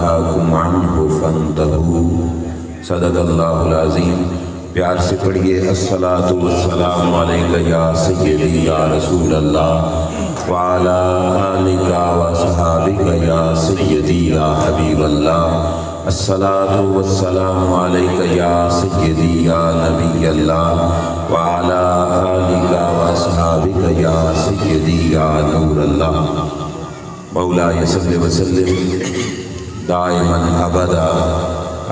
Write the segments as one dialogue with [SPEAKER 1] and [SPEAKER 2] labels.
[SPEAKER 1] نهاكم عنه فانتهوا صدق اللہ العظیم۔ پیار سے پڑھیے الصلاۃ والسلام علیک یا سیدی یا رسول اللہ وعلی آلک وصحابک یا سیدی یا حبیب اللہ۔ الصلاۃ والسلام علیک یا سیدی یا نبی اللہ وعلی آلک وصحابک یا سیدی یا نور اللہ۔ مولاي صل وسلم دائما ابدا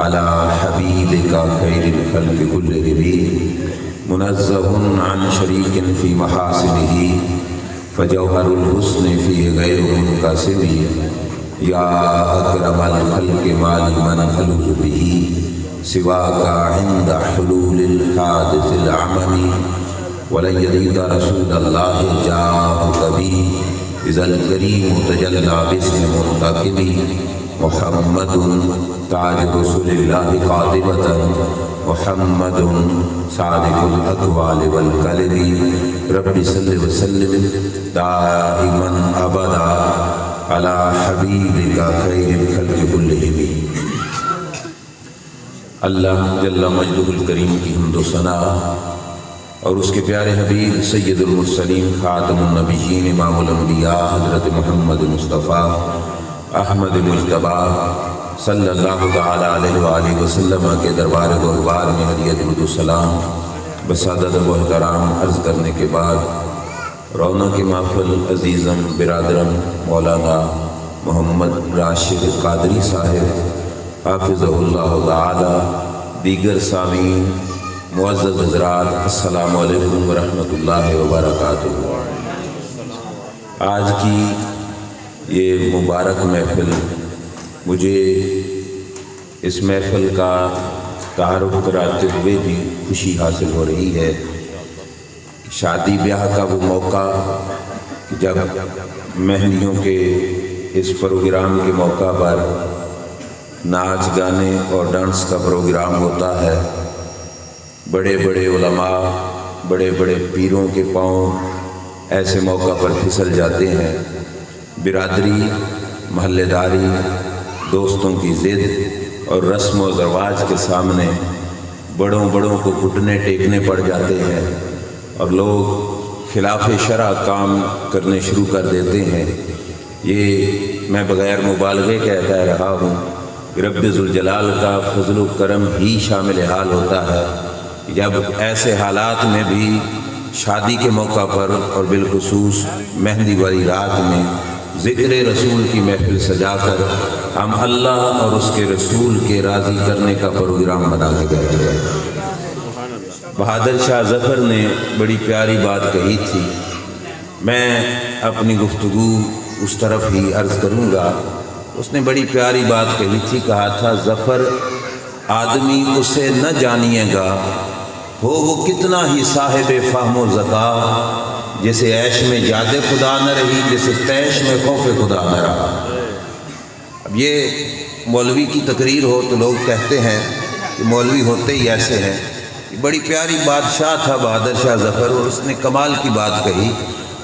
[SPEAKER 1] على حبيبك خير الخلق كلهم منزه عن شريك في محاسنه فجوهر الحسن فيه غير منقسم يا اكرم الخلق ما لمن خلق به سواك عند حلول الحادث العمم ولن يليق رسول الله جاءك به اذا الكريم تجلى باسم منتقم محمد تاج رسول اللہ قاطبة محمد صادق الاقوال والکلم رب صل وسلم دائما ابدا على حبیبک خیر الخلق کلہم۔ اللہ جل مجدہ الکریم کی حمد و ثنا اور اس کے پیارے حبیب سید المرسلین خاتم النبیین امام الانبیاء حضرت محمد مصطفیٰ احمد مجتبیٰ صلی اللہ تعالیٰ علیہ وآلہ وسلم کے دربار گوہر میں ہدیت درود و سلام بسعادت و احترام عرض کرنے کے بعد رونق محفل عزیزم برادرم مولانا محمد راشد قادری صاحب حافظہ اللہ تعالیٰ، دیگر سامعین معزز حضرات، السلام علیکم ورحمۃ اللہ وبرکاتہ۔ آج کی یہ مبارک محفل مجھے اس محفل کا تعارف کراتے ہوئے بھی خوشی حاصل ہو رہی ہے۔ شادی بیاہ کا وہ موقع جب مہندیوں کے اس پروگرام کے موقع پر ناچ گانے اور ڈانس کا پروگرام ہوتا ہے، بڑے بڑے علماء بڑے بڑے پیروں کے پاؤں ایسے موقع پر پھسل جاتے ہیں۔ برادری، محلے داری، دوستوں کی ضد اور رسم و رواج کے سامنے بڑوں کو گھٹنے ٹیکنے پڑ جاتے ہیں اور لوگ خلاف شرع کام کرنے شروع کر دیتے ہیں۔ یہ میں بغیر مبالغے کے کہہ رہا ہوں، رب ذوالجلال کا فضل و کرم ہی شامل حال ہوتا ہے جب ایسے حالات میں بھی شادی کے موقع پر اور بالخصوص مہندی والی رات میں ذکر رسول کی محفل سجا کر ہم اللہ اور اس کے رسول کے راضی کرنے کا پروگرام بنا کے بیٹھ گئے۔ بہادر شاہ ظفر نے بڑی پیاری بات کہی تھی، میں اپنی گفتگو اس طرف ہی عرض کروں گا۔ اس نے بڑی پیاری بات کہی تھی، کہا تھا ظفر آدمی اسے نہ جانیے گا ہو وہ کتنا ہی صاحب فہم و ذکا، جیسے عیش میں یاد خدا نہ رہی جیسے تیش میں خوف خدا نہ رہا۔ اب یہ مولوی کی تقریر ہو تو لوگ کہتے ہیں کہ مولوی ہوتے ہی ایسے ہیں۔ بڑی پیاری بادشاہ تھا بہادر شاہ ظفر، اور اس نے کمال کی بات کہی،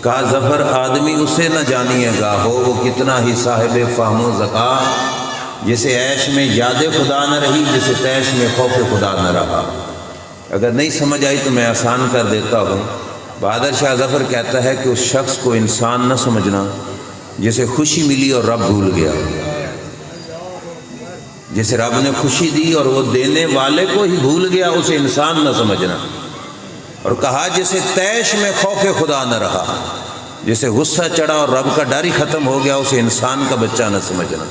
[SPEAKER 1] کہا ظفر آدمی اسے نہ جانیے گا ہو وہ کتنا ہی صاحب فہم و ذکا، جیسے عیش میں یاد خدا نہ رہی جیسے تیش میں خوف خدا نہ رہا۔ اگر نہیں سمجھ آئی تو میں آسان کر دیتا ہوں۔ بہادر شاہ ظفر کہتا ہے کہ اس شخص کو انسان نہ سمجھنا جسے خوشی ملی اور رب بھول گیا، جسے رب نے خوشی دی اور وہ دینے والے کو ہی بھول گیا، اسے انسان نہ سمجھنا۔ اور کہا جسے تیش میں خوف خدا نہ رہا، جسے غصہ چڑھا اور رب کا ڈر ہی ختم ہو گیا، اسے انسان کا بچہ نہ سمجھنا۔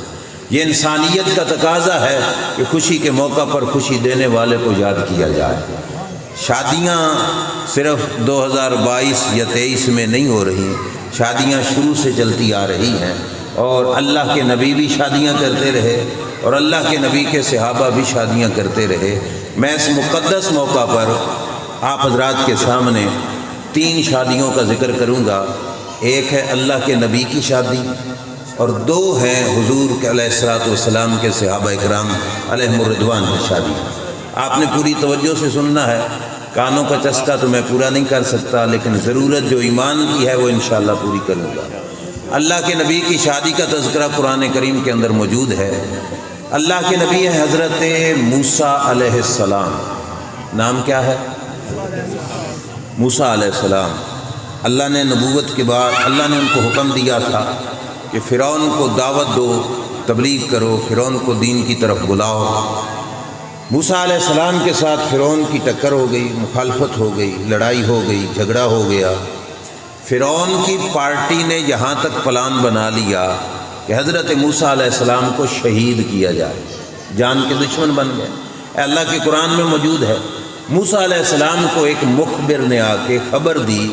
[SPEAKER 1] یہ انسانیت کا تقاضا ہے کہ خوشی کے موقع پر خوشی دینے والے کو یاد کیا جائے۔ شادیاں صرف 2022 یا 23 میں نہیں ہو رہی، شادیاں شروع سے چلتی آ رہی ہیں، اور اللہ کے نبی بھی شادیاں کرتے رہے اور اللہ کے نبی کے صحابہ بھی شادیاں کرتے رہے۔ میں اس مقدس موقع پر آپ حضرات کے سامنے 3 شادیوں کا ذکر کروں گا۔ ایک ہے اللہ کے نبی کی شادی اور 2 ہیں حضور کے علیہ الصلوۃ والسلام کے صحابہ اکرام علیہم الرضوان کی شادی۔ آپ نے پوری توجہ سے سننا ہے، کانوں کا چسکا تو میں پورا نہیں کر سکتا، لیکن ضرورت جو ایمان کی ہے وہ انشاءاللہ پوری کروں گا۔ اللہ کے نبی کی شادی کا تذکرہ قرآن کریم کے اندر موجود ہے۔ اللہ کے نبی ہے حضرت موسیٰ علیہ السلام۔ نام کیا ہے؟ موسیٰ علیہ السلام۔ اللہ نے نبوت کے بعد اللہ نے ان کو حکم دیا تھا کہ فرعون کو دعوت دو، تبلیغ کرو، فرعون کو دین کی طرف بلاؤ۔ موسیٰ علیہ السلام کے ساتھ فرعون کی ٹکر ہو گئی، مخالفت ہو گئی، لڑائی ہو گئی، جھگڑا ہو گیا۔ فرعون کی پارٹی نے یہاں تک پلان بنا لیا کہ حضرت موسیٰ علیہ السلام کو شہید کیا جائے، جان کے دشمن بن گئے۔ اللہ کے قرآن میں موجود ہے، موسیٰ علیہ السلام کو ایک مخبر نے آ کے خبر دی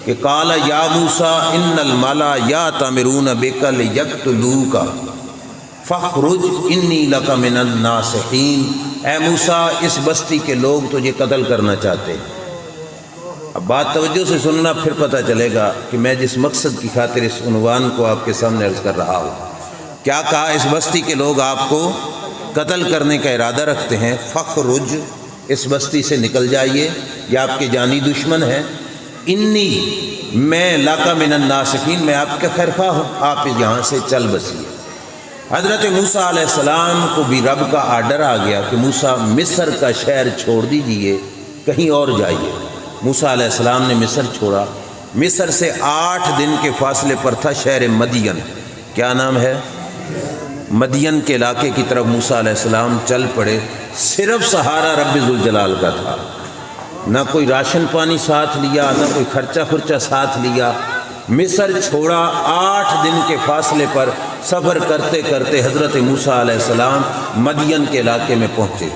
[SPEAKER 1] کہ قال یا موسیٰ ان الملا یأتمرون بک لیقتلوک فاخرج انی لک من الناصحین۔ اے موسیٰ، اس بستی کے لوگ تجھے قتل کرنا چاہتے ہیں۔ اب بات توجہ سے سننا، پھر پتہ چلے گا کہ میں جس مقصد کی خاطر اس عنوان کو آپ کے سامنے عرض کر رہا ہوں۔ کیا کہا؟ اس بستی کے لوگ آپ کو قتل کرنے کا ارادہ رکھتے ہیں، فخرج، اس بستی سے نکل جائیے، یہ آپ کے جانی دشمن ہیں۔ انی، میں لک من الناصحین، میں آپ کا خیرخواہ ہوں، آپ یہاں سے چل بسیے۔ حضرت موسیٰ علیہ السلام کو بھی رب کا آرڈر آ گیا کہ موسیٰ مصر کا شہر چھوڑ دیجئے، کہیں اور جائیے۔ موسیٰ علیہ السلام نے مصر چھوڑا۔ مصر سے 8 دن کے فاصلے پر تھا شہر مدین۔ کیا نام ہے؟ مدین کے علاقے کی طرف موسیٰ علیہ السلام چل پڑے۔ صرف سہارا رب ذوالجلال کا تھا، نہ کوئی راشن پانی ساتھ لیا، نہ کوئی خرچہ خرچہ ساتھ لیا۔ مصر چھوڑا، 8 دن کے فاصلے پر سفر کرتے کرتے حضرت موسیٰ علیہ السلام مدین کے علاقے میں پہنچے۔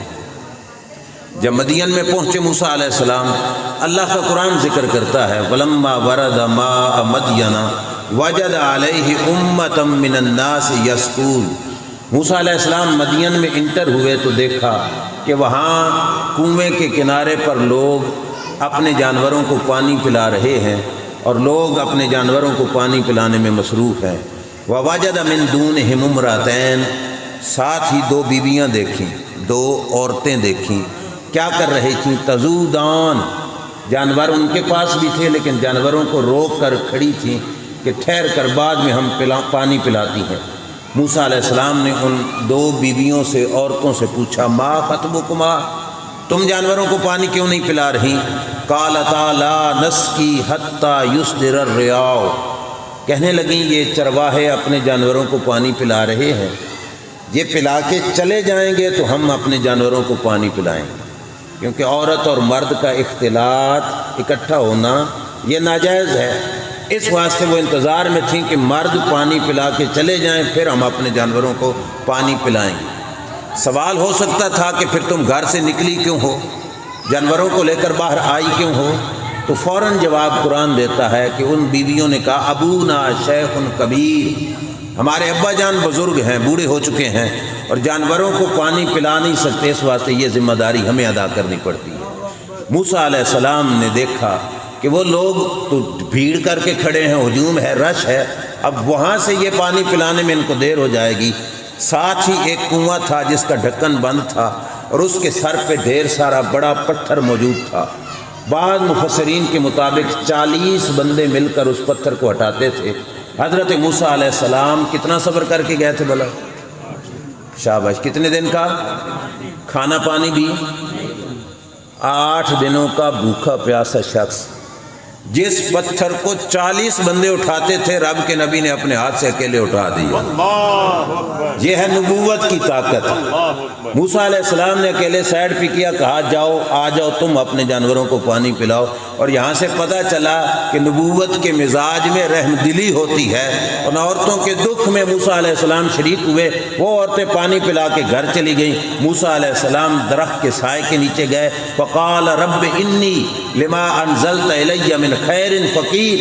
[SPEAKER 1] جب مدین میں پہنچے موسیٰ علیہ السلام، اللہ کا قرآن ذکر کرتا ہے وَلَمَّا وَرَدَ مَاءَ مَدْيَنَ وَجَدَ عَلَيْهِ أُمَّةً مِّنَ النَّاسِ يَسْقُونَ۔ موسیٰ علیہ السلام مدین میں انٹر ہوئے تو دیکھا کہ وہاں کنویں کے کنارے پر لوگ اپنے جانوروں کو پانی پلا رہے ہیں، اور لوگ اپنے جانوروں کو پانی پلانے میں مصروف ہیں۔ وَوَجَدَ مِن دُونِهِمُ امْرَأَتَيْنِ، ساتھ ہی 2 بیویاں دیکھیں، 2 عورتیں دیکھیں۔ کیا کر رہی تھیں؟ تذودان، جانور ان کے پاس بھی تھے لیکن جانوروں کو روک کر کھڑی تھیں کہ ٹھہر کر بعد میں ہم پانی پلاتی ہیں۔ موسیٰ علیہ السلام نے ان 2 بیویوں سے، عورتوں سے پوچھا ما خطبکما، تم جانوروں کو پانی کیوں نہیں پلا رہی؟ قالتا لا نسقی حتی یصدر الرعاء، کہنے لگیں یہ چرواہے اپنے جانوروں کو پانی پلا رہے ہیں، یہ پلا کے چلے جائیں گے تو ہم اپنے جانوروں کو پانی پلائیں گے، کیونکہ عورت اور مرد کا اختلاط اکٹھا ہونا یہ ناجائز ہے۔ اس واسطے وہ انتظار میں تھیں کہ مرد پانی پلا کے چلے جائیں، پھر ہم اپنے جانوروں کو پانی پلائیں گے۔ سوال ہو سکتا تھا کہ پھر تم گھر سے نکلی کیوں ہو، جانوروں کو لے کر باہر آئی کیوں ہو؟ تو فوراً جواب قرآن دیتا ہے کہ ان بیویوں نے کہا ابونا شیخ کبیر، ہمارے ابا جان بزرگ ہیں، بوڑھے ہو چکے ہیں، اور جانوروں کو پانی پلا نہیں سکتے، اس واسطے یہ ذمہ داری ہمیں ادا کرنی پڑتی ہے۔ موسیٰ علیہ السلام نے دیکھا کہ وہ لوگ تو بھیڑ کر کے کھڑے ہیں، ہجوم ہے، رش ہے، اب وہاں سے یہ پانی پلانے میں ان کو دیر ہو جائے گی۔ ساتھ ہی ایک کنواں تھا جس کا ڈھکن بند تھا، اور اس کے سر پہ ڈھیر سارا بڑا پتھر موجود تھا۔ بعض مفسرین کے مطابق 40 بندے مل کر اس پتھر کو ہٹاتے تھے۔ حضرت موسیٰ علیہ السلام کتنا صبر کر کے گئے تھے بھلا؟ شاباش، کتنے دن کا؟ کھانا پانی بھی 8 دنوں کا بھوکا پیاسا شخص، جس پتھر کو 40 بندے اٹھاتے تھے رب کے نبی نے اپنے ہاتھ سے اکیلے اٹھا دیا۔ یہ ہے نبوت کی طاقت۔ موسیٰ علیہ السلام نے اکیلے سائڈ پہ کیا، کہا جاؤ آ جاؤ تم اپنے جانوروں کو پانی پلاؤ، اور یہاں سے پتہ چلا کہ نبوت کے مزاج میں رحم دلی ہوتی ہے۔ ان عورتوں کے دکھ میں موسیٰ علیہ السلام شریک ہوئے، وہ عورتیں پانی پلا کے گھر چلی گئیں۔ موسیٰ علیہ السلام درخت کے سائے کے نیچے گئے، فقال رب انی لما انزلت الی من خیر فقیر۔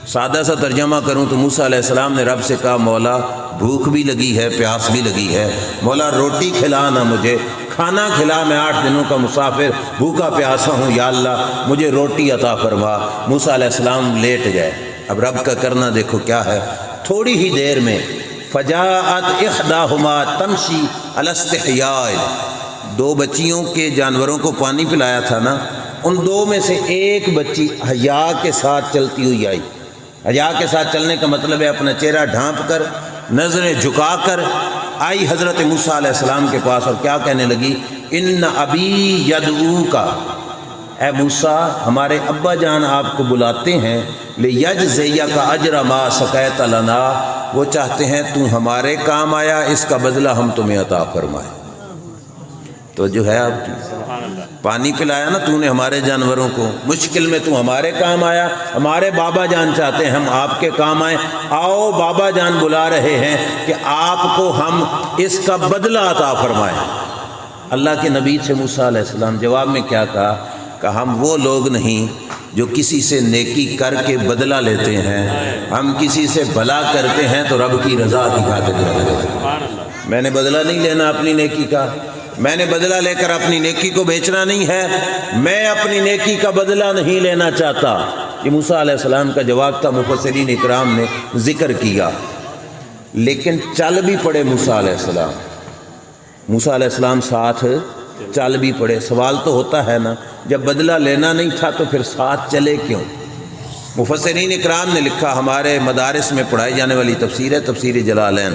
[SPEAKER 1] سادہ سا ترجمہ کروں تو موسیٰ علیہ السلام نے رب سے کہا مولا بھوک بھی لگی ہے، پیاس بھی لگی ہے، مولا روٹی کھلا نہ مجھے، کھانا کھلا، میں 8 دنوں کا مسافر بھوکا پیاسا ہوں، یا اللہ مجھے روٹی عطا فرما۔ موسیٰ علیہ السلام لیٹ گئے۔ اب رب کا کرنا دیکھو کیا ہے، تھوڑی ہی دیر میں فجاءت احداہما تمشی علی استحیاء، 2 بچیوں کے جانوروں کو پانی پلایا تھا نا، ان 2 میں سے ایک بچی حیا کے ساتھ چلتی ہوئی آئی۔ حیا کے ساتھ چلنے کا مطلب ہے اپنا چہرہ ڈھانپ کر نظریں جھکا کر آئی حضرت موسیٰ علیہ السلام کے پاس اور کیا کہنے لگی، ان ابی یدعوک، اے موسیٰ ہمارے ابا جان آپ کو بلاتے ہیں، لیجزیک اجر ما سقیت لنا، وہ چاہتے ہیں تو ہمارے کام آیا، اس کا بدلہ ہم تمہیں عطا فرمائے۔ تو جو ہے آپ کی پانی پلایا نا تو نے ہمارے جانوروں کو، مشکل میں تو ہمارے کام آیا، ہمارے بابا جان چاہتے ہیں ہم آپ کے کام آئیں، آؤ بابا جان بلا رہے ہیں کہ آپ کو ہم اس کا بدلہ عطا فرمائیں۔ اللہ کے نبی سے موسیٰ علیہ السلام جواب میں کیا کہا کہ ہم وہ لوگ نہیں جو کسی سے نیکی کر کے بدلہ لیتے ہیں، ہم کسی سے بھلا کرتے ہیں تو رب کی رضا کی خاطر کرتے ہیں۔ میں نے بدلہ نہیں لینا اپنی نیکی کا، میں نے بدلہ لے کر اپنی نیکی کو بیچنا نہیں ہے، میں اپنی نیکی کا بدلہ نہیں لینا چاہتا۔ یہ موسیٰ علیہ السلام کا جواب تھا، مفسرین اکرام نے ذکر کیا۔ لیکن چل بھی پڑے موسیٰ علیہ السلام، موسیٰ علیہ السلام ساتھ چل بھی پڑے۔ سوال تو ہوتا ہے نا، جب بدلہ لینا نہیں تھا تو پھر ساتھ چلے کیوں؟ مفسرین اکرام نے لکھا، ہمارے مدارس میں پڑھائی جانے والی تفسیر ہے تفسیر جلالین،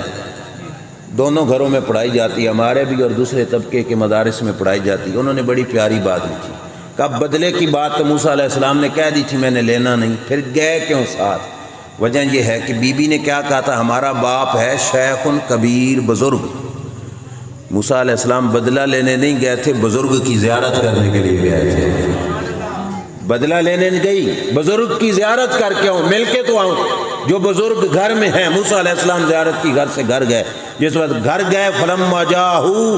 [SPEAKER 1] دونوں گھروں میں پڑھائی جاتی ہے، ہمارے بھی اور دوسرے طبقے کے مدارس میں پڑھائی جاتی ہے۔ انہوں نے بڑی پیاری بات لکھی، کب بدلے کی بات تو موسیٰ علیہ السلام نے کہہ دی تھی میں نے لینا نہیں، پھر گئے کیوں ساتھ؟ وجہ یہ ہے کہ بی بی نے کیا کہا تھا، ہمارا باپ ہے شیخ کبیر، بزرگ۔ موسیٰ علیہ السلام بدلہ لینے نہیں گئے تھے، بزرگ کی زیارت کرنے کے لیے گئے تھے۔ بدلہ لینے نہیں گئی، بزرگ کی زیارت کر کے آؤں، مل کے تو آؤں۔ جو بزرگ گھر میں ہیں، موسیٰ علیہ السلام زیارت کی، گھر سے گھر گئے۔ جس وقت گھر گئے، فلما جاءہو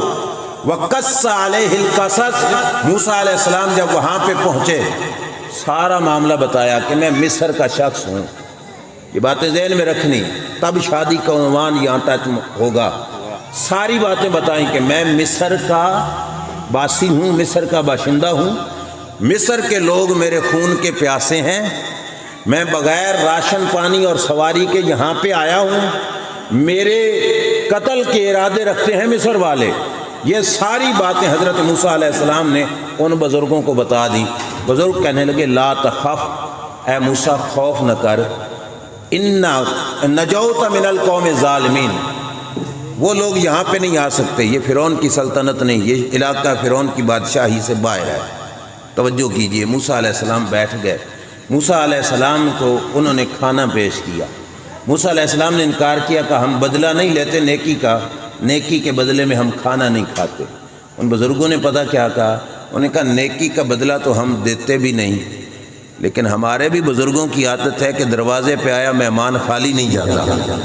[SPEAKER 1] وقص علیہ القصص، موسیٰ علیہ السلام جب وہاں پہ پہنچے سارا معاملہ بتایا کہ میں مصر کا شخص ہوں، یہ باتیں ذہن میں رکھنی، تب شادی کا عنوان یہاں تک ہوگا۔ ساری باتیں بتائیں کہ میں مصر کا باسی ہوں، مصر کا باشندہ ہوں، مصر کے لوگ میرے خون کے پیاسے ہیں، میں بغیر راشن پانی اور سواری کے یہاں پہ آیا ہوں، میرے قتل کے ارادے رکھتے ہیں مصر والے۔ یہ ساری باتیں حضرت موسیٰ علیہ السلام نے ان بزرگوں کو بتا دی۔ بزرگ کہنے لگے لا تخف، اے موسیٰ خوف نہ کر، انا نجوت من القوم الظالمین، وہ لوگ یہاں پہ نہیں آ سکتے، یہ فرعون کی سلطنت نہیں، یہ علاقہ فرعون کی بادشاہی سے باہر ہے۔ توجہ کیجئے، موسیٰ علیہ السلام بیٹھ گئے، موسیٰ علیہ السلام کو انہوں نے کھانا پیش کیا۔ موسیٰ علیہ السلام نے انکار کیا کہ ہم بدلہ نہیں لیتے نیکی کا، نیکی کے بدلے میں ہم کھانا نہیں کھاتے۔ ان بزرگوں نے پتہ کیا کہا، انہوں نے کہا نیکی کا بدلہ تو ہم دیتے بھی نہیں، لیکن ہمارے بھی بزرگوں کی عادت ہے کہ دروازے پہ آیا مہمان خالی نہیں جاتا،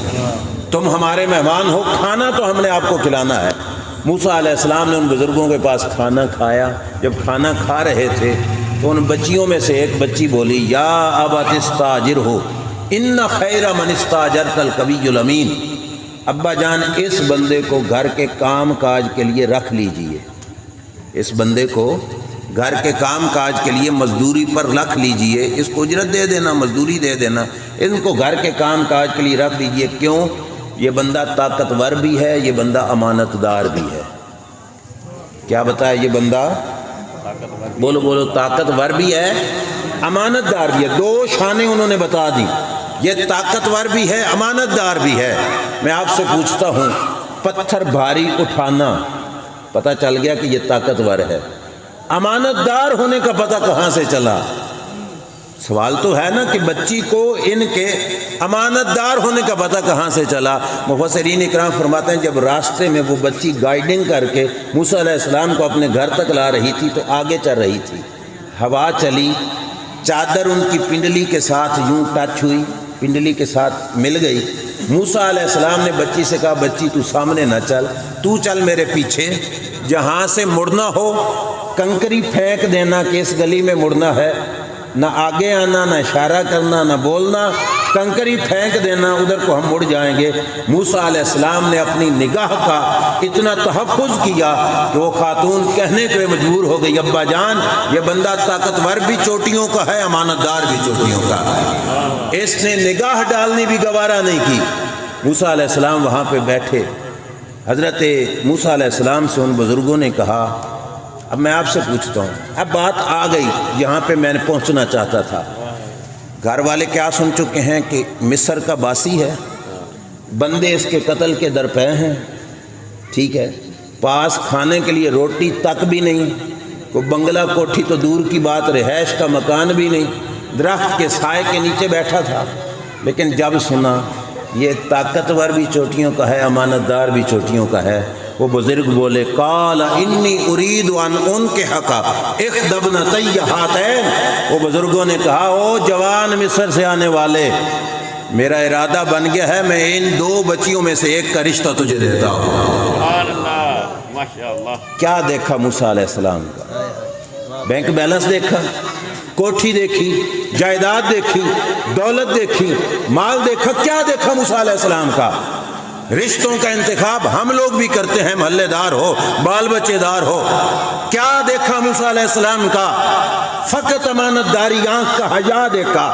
[SPEAKER 1] تم ہمارے مہمان ہو، کھانا تو ہم نے آپ کو کھلانا ہے۔ موسیٰ علیہ السلام نے ان بزرگوں کے پاس کھانا کھایا۔ جب کھانا کھا رہے تھے تو ان بچیوں میں سے ایک بچی بولی یا ابت استاجرہ ان خیر من استاجرت القوی الامین، ابا جان اس بندے کو گھر کے کام کاج کے لیے رکھ لیجئے، اس بندے کو گھر کے کام کاج کے لیے مزدوری پر رکھ لیجئے، اس کو اجرت دے دینا، مزدوری دے دینا، ان کو گھر کے کام کاج کے لیے رکھ لیجئے۔ کیوں؟ یہ بندہ طاقتور بھی ہے، یہ بندہ امانت دار بھی ہے۔ کیا بتایا؟ یہ بندہ بولو بولو، طاقتور بھی ہے، امانت دار بھی ہے۔ دو شانیں انہوں نے بتا دی، یہ طاقتور بھی ہے، امانت دار بھی ہے۔ میں آپ سے پوچھتا ہوں، پتھر بھاری اٹھانا پتہ چل گیا کہ یہ طاقتور ہے، امانت دار ہونے کا پتہ کہاں سے چلا؟ سوال تو ہے نا کہ بچی کو ان کے امانت دار ہونے کا پتہ کہاں سے چلا؟ مفسرین اکرام فرماتے ہیں جب راستے میں وہ بچی گائیڈنگ کر کے موسیٰ علیہ السلام کو اپنے گھر تک لا رہی تھی تو آگے چل رہی تھی، ہوا چلی، چادر ان کی پنڈلی کے ساتھ یوں ٹچ ہوئی، پنڈلی کے ساتھ مل گئی۔ موسیٰ علیہ السلام نے بچی سے کہا بچی تو سامنے نہ چل، تو چل میرے پیچھے، جہاں سے مڑنا ہو کنکری پھینک دینا کہ اس گلی میں مڑنا ہے، نہ آگے آنا، نہ اشارہ کرنا، نہ بولنا، کنکری پھینک دینا، ادھر کو ہم مڑ جائیں گے۔ موسیٰ علیہ السلام نے اپنی نگاہ کا اتنا تحفظ کیا کہ وہ خاتون کہنے پہ مجبور ہو گئی ابا جان یہ بندہ طاقتور بھی چوٹیوں کا ہے، امانت دار بھی چوٹیوں کا ہے۔ اس نے نگاہ ڈالنی بھی گوارا نہیں کی۔ موسیٰ علیہ السلام وہاں پہ بیٹھے، حضرت موسیٰ علیہ السلام سے ان بزرگوں نے کہا اب میں آپ سے پوچھتا ہوں، اب بات آ گئی جہاں پہ میں نے پہنچنا چاہتا تھا،
[SPEAKER 2] گھر والے کیا سن چکے ہیں کہ مصر کا باسی ہے، بندے اس کے قتل کے درپے ہیں، ٹھیک ہے، پاس کھانے کے لیے روٹی تک بھی نہیں، کوئی بنگلہ کوٹھی تو دور کی بات، رہائش کا مکان بھی نہیں، درخت کے سائے کے نیچے بیٹھا تھا۔ لیکن جب سنا یہ طاقتور بھی چوٹیوں کا ہے، امانت دار بھی چوٹیوں کا ہے، وہ بزرگ بولے قال انی ارید ان انکحک احدی ابنتی ہاتین، وہ بزرگوں نے کہا او جوان مصر سے آنے والے، میرا ارادہ بن گیا ہے، میں ان دو بچیوں میں سے ایک کا رشتہ تجھے دیتا ہوں۔
[SPEAKER 3] سبحان اللہ، ماشاءاللہ۔
[SPEAKER 2] کیا دیکھا موسیٰ علیہ السلام کا؟ بینک بیلنس دیکھا، کوٹھی دیکھی، جائیداد دیکھی، دولت دیکھی، مال دیکھا، کیا دیکھا موسیٰ علیہ السلام کا؟ رشتوں کا انتخاب ہم لوگ بھی کرتے ہیں، محلے دار ہو، بال بچے دار ہو، کیا دیکھا موسیٰ علیہ السلام کا؟ فقط امانت داری، آنکھ کا حیا دیکھا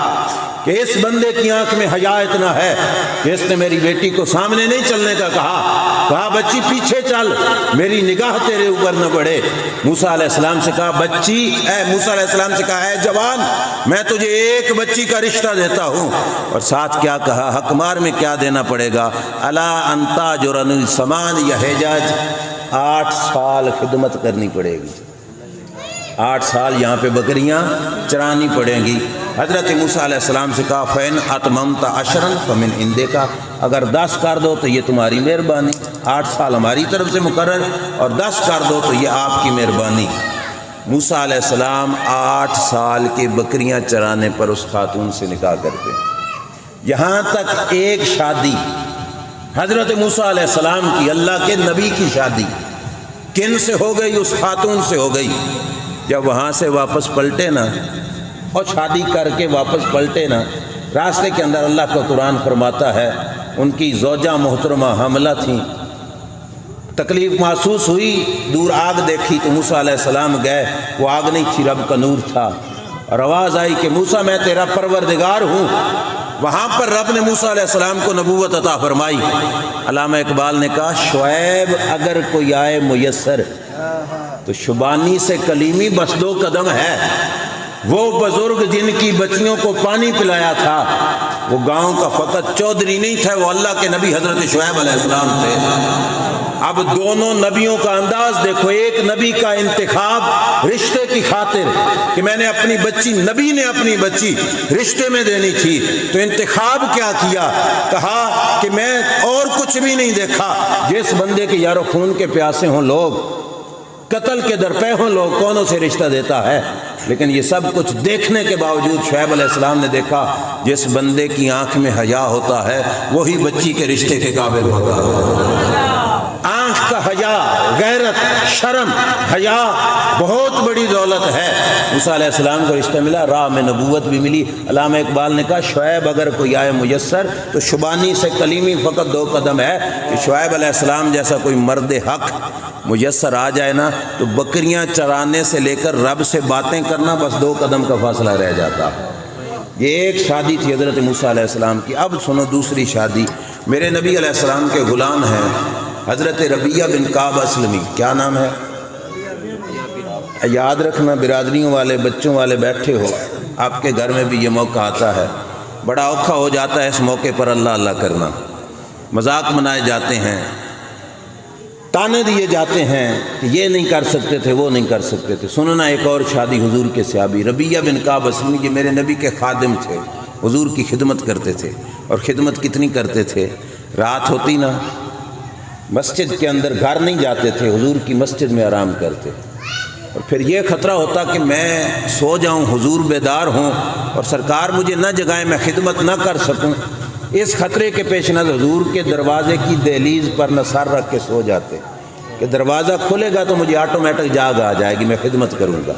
[SPEAKER 2] کہ اس بندے کی آنکھ میں حیا اتنا ہے کہ اس نے میری بیٹی کو سامنے نہیں چلنے کا کہا بچی پیچھے چل، میری نگاہ تیرے اوپر نہ بڑھے۔ موسیٰ علیہ السلام سے کہا بچی، موسیٰ علیہ السلام سے کہا اے جوان، میں تجھے ایک بچی کا رشتہ دیتا ہوں، اور ساتھ کیا کہا؟ حقمار میں کیا دینا پڑے گا؟ الا انتا جرن سمان یا حجاج، 8 سال خدمت کرنی پڑے گی، 8 سال یہاں پہ بکریاں چرانی پڑیں گی۔ حضرت موسیٰ علیہ السلام سے کہا فَإِنْ أَتْمَمْتَ عَشْرًا فَمِنْ عِنْدِكَ، اگر 10 کر دو تو یہ تمہاری مہربانی، 8 سال ہماری طرف سے مقرر، اور 10 کر دو تو یہ آپ کی مہربانی۔ موسیٰ علیہ السلام 8 سال کے بکریاں چرانے پر اس خاتون سے نکاح کرتے ہیں، یہاں تک ایک شادی حضرت موسیٰ علیہ السلام کی، اللہ کے نبی کی شادی کن سے ہو گئی؟ اس خاتون سے ہو گئی۔ جب وہاں سے واپس پلٹے نا، اور شادی کر کے واپس پلٹے نا، راستے کے اندر اللہ کا قرآن فرماتا ہے ان کی زوجہ محترمہ حاملہ تھیں، تکلیف محسوس ہوئی، دور آگ دیکھی تو موسیٰ علیہ السلام گئے، وہ آگ نہیں تھی، رب کا نور تھا، اور آواز آئی کہ موسیٰ میں تیرا پروردگار ہوں۔ وہاں پر رب نے موسیٰ علیہ السلام کو نبوت عطا فرمائی۔ علامہ اقبال نے کہا شعیب اگر کوئی آئے میسر تو شبانی سے کلیمی بس 2 قدم ہے۔ وہ بزرگ جن کی بچیوں کو پانی پلایا تھا، وہ گاؤں کا فقط چودھری نہیں تھا، وہ اللہ کے نبی حضرت شعیب علیہ السلام تھے۔ اب دونوں نبیوں کا انداز دیکھو، ایک نبی کا انتخاب رشتے کی خاطر کہ میں نے اپنی بچی، نبی نے اپنی بچی رشتے میں دینی تھی، تو انتخاب کیا کیا؟ کہا کہ میں اور کچھ بھی نہیں دیکھا، جس بندے کے یارو خون کے پیاسے ہوں لوگ، قتل کے درپے ہوں لوگ، کونوں سے رشتہ دیتا ہے؟ لیکن یہ سب کچھ دیکھنے کے باوجود شعیب علیہ السلام نے دیکھا جس بندے کی آنکھ میں حیا ہوتا ہے وہی بچی کے رشتے کے قابل ہوتا ہے۔ آنکھ کا حیا، غیرت، شرم، حیا بہت بڑی دولت ہے۔ موسیٰ علیہ السلام کو رشتہ ملا، راہ میں نبوت بھی ملی۔ علامہ اقبال نے کہا شعیب اگر کوئی آئے میسر تو شبانی سے کلیمی فقط 2 قدم ہے، کہ شعیب علیہ السلام جیسا کوئی مرد حق میسر آ جائے نا تو بکریاں چرانے سے لے کر رب سے باتیں کرنا بس 2 قدم کا فاصلہ رہ جاتا۔ یہ ایک شادی تھی حضرت موسیٰ علیہ السلام کی۔ اب سنو دوسری شادی۔ میرے نبی علیہ السلام کے غلام ہیں حضرت ربیہ بن کعب اسلمی، کیا نام ہے؟ یاد رکھنا، برادریوں والے، بچوں والے بیٹھے ہو، آپ کے گھر میں بھی یہ موقع آتا ہے، بڑا اوکھا ہو جاتا ہے اس موقع پر اللہ اللہ کرنا، مذاق منائے جاتے ہیں، تانے دیے جاتے ہیں کہ یہ نہیں کر سکتے تھے، وہ نہیں کر سکتے تھے۔ سننا ایک اور شادی حضور کے صحابی ربیہ بن کعب اسلمی، یہ میرے نبی کے خادم تھے، حضور کی خدمت کرتے تھے، اور خدمت کتنی کرتے تھے؟ رات ہوتی نا، مسجد کے اندر گھر نہیں جاتے تھے، حضور کی مسجد میں آرام کرتے، اور پھر یہ خطرہ ہوتا کہ میں سو جاؤں، حضور بیدار ہوں اور سرکار مجھے نہ جگائیں، میں خدمت نہ کر سکوں، اس خطرے کے پیش نظر حضور کے دروازے کی دہلیز پر نہ سر رکھ کے سو جاتے کہ دروازہ کھلے گا تو مجھے آٹومیٹک جاگ آ جائے گی، میں خدمت کروں گا۔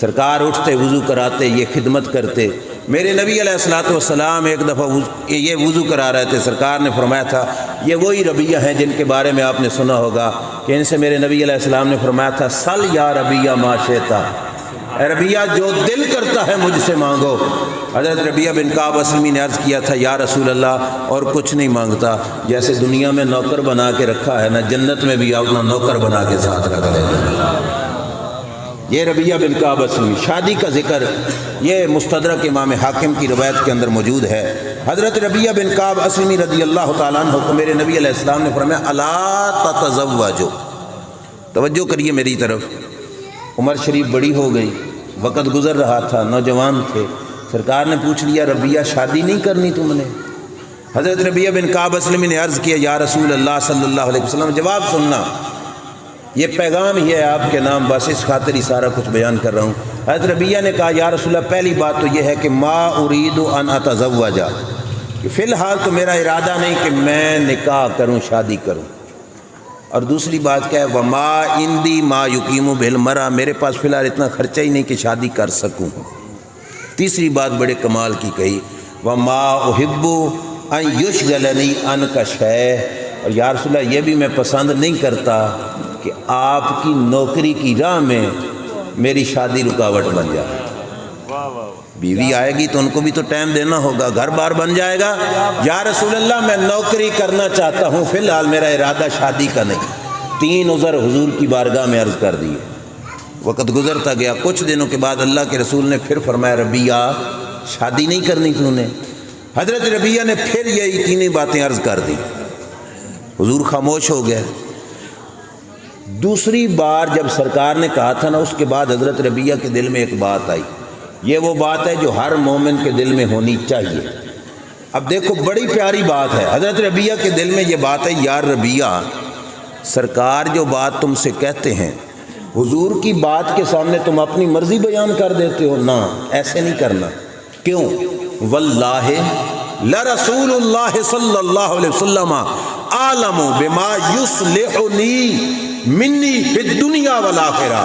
[SPEAKER 2] سرکار اٹھتے، وضو کراتے، یہ خدمت کرتے۔ میرے نبی علیہ الصلوۃ والسلام ایک دفعہ یہ وضو کرا رہے تھے، سرکار نے فرمایا تھا یہ وہی ربیہ ہیں جن کے بارے میں آپ نے سنا ہوگا کہ ان سے میرے نبی علیہ السلام نے فرمایا تھا سل یا ربیہ ما شئت، اے ربیہ جو دل کرتا ہے مجھ سے مانگو۔ حضرت ربیہ بن کعب اسلمی نے عرض کیا تھا یا رسول اللہ اور کچھ نہیں مانگتا، جیسے دنیا میں نوکر بنا کے رکھا ہے نا، جنت میں بھی اپنا نوکر بنا کے ساتھ رکھ لے گا۔ یہ ربیہ بن کعب اسلمی شادی کا ذکر یہ مستدرک امام حاکم کی روایت کے اندر موجود ہے۔ حضرت ربیہ بن کعب اسلمی رضی اللہ تعالیٰ عنہ کو میرے نبی علیہ السلام نے فرمایا الا تتزوجوا، توجہ کریے میری طرف۔ عمر شریف بڑی ہو گئی، وقت گزر رہا تھا، نوجوان تھے، سرکار نے پوچھ لیا ربیہ شادی نہیں کرنی تم نے؟ حضرت ربیہ بن کعب اسلمی نے عرض کیا یا رسول اللہ صلی اللہ علیہ وسلم، جواب سننا، یہ پیغام ہی ہے آپ کے نام، بس اس خاطر ہی سارا کچھ بیان کر رہا ہوں۔ حضرت ربیہ نے کہا یا رسول اللہ پہلی بات تو یہ ہے کہ ما ارید ان اتزوج، کہ فی الحال تو میرا ارادہ نہیں کہ میں نکاح کروں، شادی کروں، اور دوسری بات کیا ہے وما عندی ما یقیم بہ المرأۃ، میرے پاس فی الحال اتنا خرچہ ہی نہیں کہ شادی کر سکوں۔ تیسری بات بڑے کمال کی کہی وما احب ان یشغلنی عنک شیء، اور یا رسول اللہ یہ بھی میں پسند نہیں کرتا کہ آپ کی نوکری کی راہ میں میری شادی رکاوٹ بن جائے۔ بیوی آئے گی تو ان کو بھی تو ٹائم دینا ہوگا، گھر بار بن جائے گا، یا رسول اللہ میں نوکری کرنا چاہتا ہوں، فی الحال میرا ارادہ شادی کا نہیں۔ 3 عذر حضور کی بارگاہ میں عرض کر دیے، وقت گزرتا گیا، کچھ دنوں کے بعد اللہ کے رسول نے پھر فرمایا ربیہ شادی نہیں کرنی تو نے؟ حضرت ربیہ نے پھر یہی 3 باتیں عرض کر دی، حضور خاموش ہو گئے۔ دوسری بار جب سرکار نے کہا تھا نا، اس کے بعد حضرت ربیہ کے دل میں ایک بات آئی، یہ وہ بات ہے جو ہر مومن کے دل میں ہونی چاہیے۔ اب دیکھو بڑی پیاری بات ہے، حضرت ربیہ کے دل میں یہ بات ہے یار ربیہ سرکار جو بات تم سے کہتے ہیں، حضور کی بات کے سامنے تم اپنی مرضی بیان کر دیتے ہو، نہ ایسے نہیں کرنا۔ کیوں؟ واللہ لرسول اللہ صلی اللہ علیہ وسلم عالم بما یصلحنی منی فی الدنیا والآخرہ،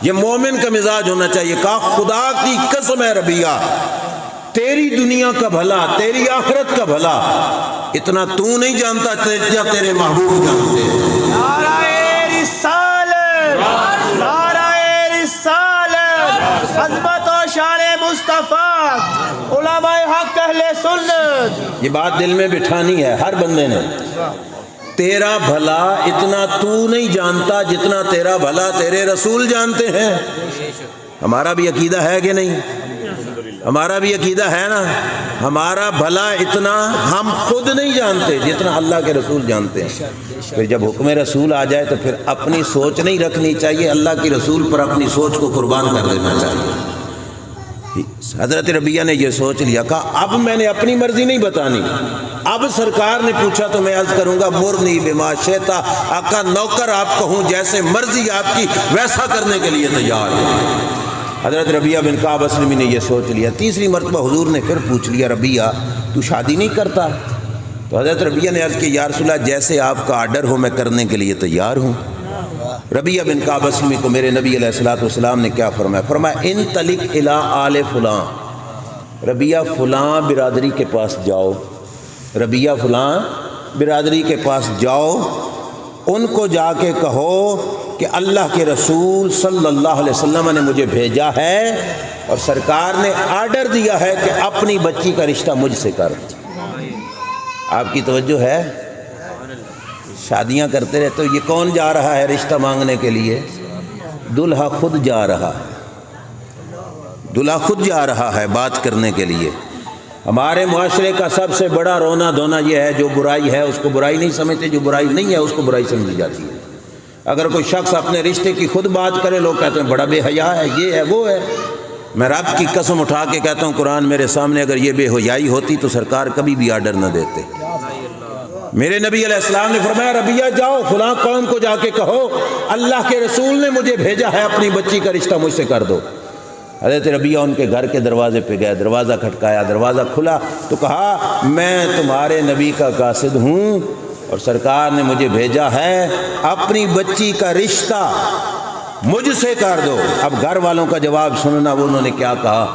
[SPEAKER 2] یہ مومن کا مزاج ہونا چاہیے۔ کہا خدا کی قسم ہے ربیہ، تیری دنیا کا بھلا، تیری آخرت کا بھلا اتنا تو نہیں جانتا یا تیرے محبوب جانتے ہیں۔
[SPEAKER 4] نعرہ رسالت، نعرہ رسالت، عظمت و شان مصطفیٰ، علماء حق اہل سنت،
[SPEAKER 2] یہ بات دل میں بٹھانی ہے ہر بندے نے۔ تیرا بھلا اتنا تو نہیں جانتا جتنا تیرا بھلا تیرے رسول جانتے ہیں۔ ہمارا بھی عقیدہ ہے کہ نہیں؟ ہمارا بھی عقیدہ ہے نا، ہمارا بھلا اتنا ہم خود نہیں جانتے جتنا اللہ کے رسول جانتے ہیں۔ پھر جب حکم رسول آ جائے تو پھر اپنی سوچ نہیں رکھنی چاہیے، اللہ کی رسول پر اپنی سوچ کو قربان کر دینا چاہیے۔ حضرت ربیہ نے یہ سوچ لیا، کہا اب میں نے اپنی مرضی نہیں بتانی، اب سرکار نے پوچھا تو میں عرض کروں گا مرنی بما شئت، آقا نوکر آپ کو ہوں، جیسے مرضی آپ کی ویسا کرنے کے لیے تیار ہے۔ حضرت ربیہ بن کعب اسلمی نے یہ سوچ لیا۔ تیسری مرتبہ حضور نے پھر پوچھ لیا ربیہ تو شادی نہیں کرتا؟ تو حضرت ربیہ نے عرض کی یا رسول اللہ جیسے آپ کا آرڈر ہو میں کرنے کے لیے تیار ہوں۔ ربیہ بن کعب اسلمی کو میرے نبی علیہ الصلوۃ والسلام نے کیا فرمایا؟ فرمایا انطلق الی آل فلاں، ربیہ فلاں برادری کے پاس جاؤ، ربیہ فلاں برادری کے پاس جاؤ، ان کو جا کے کہو کہ اللہ کے رسول صلی اللہ علیہ وسلم نے مجھے بھیجا ہے اور سرکار نے آرڈر دیا ہے کہ اپنی بچی کا رشتہ مجھ سے کر۔ آپ کی توجہ ہے؟ شادیاں کرتے رہتے ہو، یہ کون جا رہا ہے رشتہ مانگنے کے لیے؟ دلہا خود جا رہا ہے، دلہا خود جا رہا ہے بات کرنے کے لیے۔ ہمارے معاشرے کا سب سے بڑا رونا دھونا یہ ہے، جو برائی ہے اس کو برائی نہیں سمجھتے، جو برائی نہیں ہے اس کو برائی سمجھی جاتی ہے۔ اگر کوئی شخص اپنے رشتے کی خود بات کرے، لوگ کہتے ہیں بڑا بے حیا ہے، یہ ہے وہ ہے۔ میں رب کی قسم اٹھا کے کہتا ہوں، قرآن میرے سامنے اگر یہ بے حیائی ہوتی تو سرکار کبھی بھی آرڈر نہ دیتے۔ میرے نبی علیہ السلام نے فرمایا ربیہ جاؤ فلاں قوم کو جا کے کہو اللہ کے رسول نے مجھے بھیجا ہے، اپنی بچی کا رشتہ مجھ سے کر دو۔ حضرت ربیہ ان کے گھر کے دروازے پہ گئے، دروازہ کھٹکایا، دروازہ کھلا تو کہا میں تمہارے نبی کا قاصد ہوں اور سرکار نے مجھے بھیجا ہے، اپنی بچی کا رشتہ مجھ سے کر دو۔ اب گھر والوں کا جواب سننا، وہ انہوں نے کیا کہا؟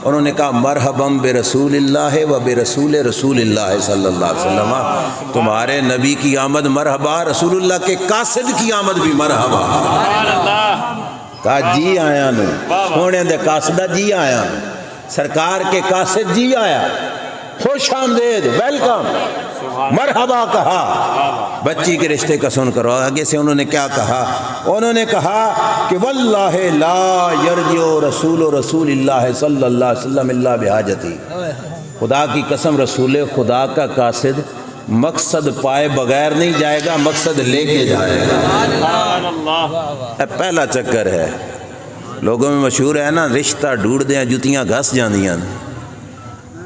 [SPEAKER 2] انہوں نے کہا مرحباً برسول اللہ و برسول رسول اللہ صلی اللہ علیہ وسلم، تمہارے نبی کی آمد مرحبا، رسول اللہ کے قاصد کی آمد بھی مرحبا۔ کہا جی آیا نو سونے دے قاصدہ جی آیا، سرکار کے قاصد جی آیا، خوش آمدید، ویلکم۔ مرحبا کہا، بچی کے رشتے کا سن کر آگے سے انہوں نے کیا کہا؟ انہوں نے کہا کہ واللہ لا یرجع رسول اللہ صلی اللہ علیہ وسلم الا بحاجتی، خدا کی قسم رسول خدا کا قاصد مقصد پائے بغیر نہیں جائے گا، مقصد لے کے جائے گا۔ پہلا چکر ہے، لوگوں میں مشہور ہے نا، رشتہ ڈھونڈ دیں جتیاں گھس جاندیاں،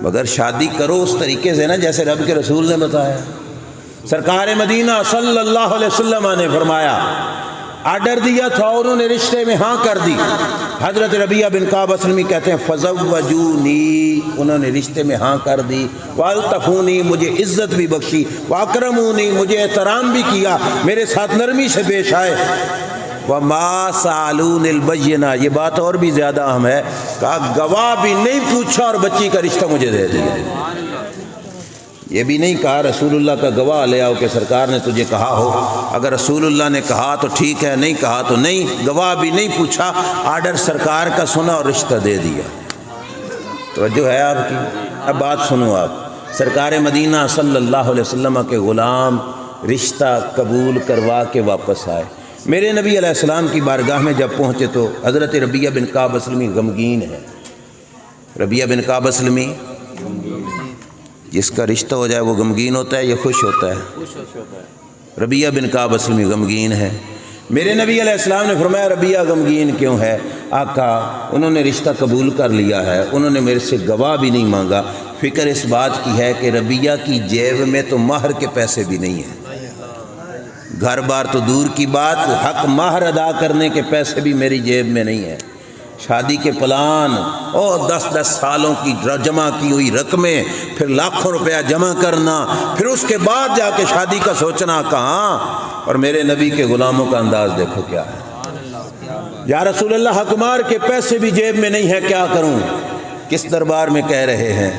[SPEAKER 2] مگر شادی کرو اس طریقے سے نا جیسے رب کے رسول نے بتایا۔ سرکار مدینہ صلی اللہ علیہ وسلم نے فرمایا، آرڈر دیا تھا، انہوں نے رشتے میں ہاں کر دی۔ حضرت ربیعہ بن کعب اسلمی کہتے ہیں فزوجونی، انہوں نے رشتے میں ہاں کر دی، والتفونی، مجھے عزت بھی بخشی، واکرمونی، مجھے احترام بھی کیا، میرے ساتھ نرمی سے پیش آئے، وما سالون البینہ، یہ بات اور بھی زیادہ اہم ہے، کہا گواہ بھی نہیں پوچھا اور بچی کا رشتہ مجھے دے دیا۔ یہ بھی نہیں کہا رسول اللہ کا گواہ لے آؤ کہ سرکار نے تجھے کہا ہو، اگر رسول اللہ نے کہا تو ٹھیک ہے، نہیں کہا تو نہیں، گواہ بھی نہیں پوچھا، آرڈر سرکار کا سنا اور رشتہ دے دیا۔ توجہ ہے آپ کی؟ اب بات سنو آپ، سرکار مدینہ صلی اللہ علیہ وسلم کے غلام رشتہ قبول کروا کے واپس آئے۔ میرے نبی علیہ السلام کی بارگاہ میں جب پہنچے تو حضرت ربیعہ بن کعب اسلمی غمگین ہے۔ ربیعہ بن کعب اسلمی، جس کا رشتہ ہو جائے وہ غمگین ہوتا ہے یا خوش ہوتا ہے؟ ربیعہ بن کعب اسلمی غمگین ہے۔ میرے نبی علیہ السلام نے فرمایا ربیعہ غمگین کیوں ہے؟ آقا انہوں نے رشتہ قبول کر لیا ہے، انہوں نے میرے سے گواہ بھی نہیں مانگا، فکر اس بات کی ہے کہ ربیعہ کی جیب میں تو مہر کے پیسے بھی نہیں ہیں، گھر بار تو دور کی بات، حق مہر ادا کرنے کے پیسے بھی میری جیب میں نہیں ہیں، شادی کے پلان اور 10 سالوں کی جمع کی ہوئی رقمیں، پھر لاکھوں روپیہ جمع کرنا، پھر اس کے بعد جا کے شادی کا سوچنا کہاں، اور میرے نبی کے غلاموں کا انداز دیکھو کیا ہے۔ یا رسول اللہ حکمار کے پیسے بھی جیب میں نہیں ہے، کیا کروں؟ کس دربار میں کہہ رہے ہیں؟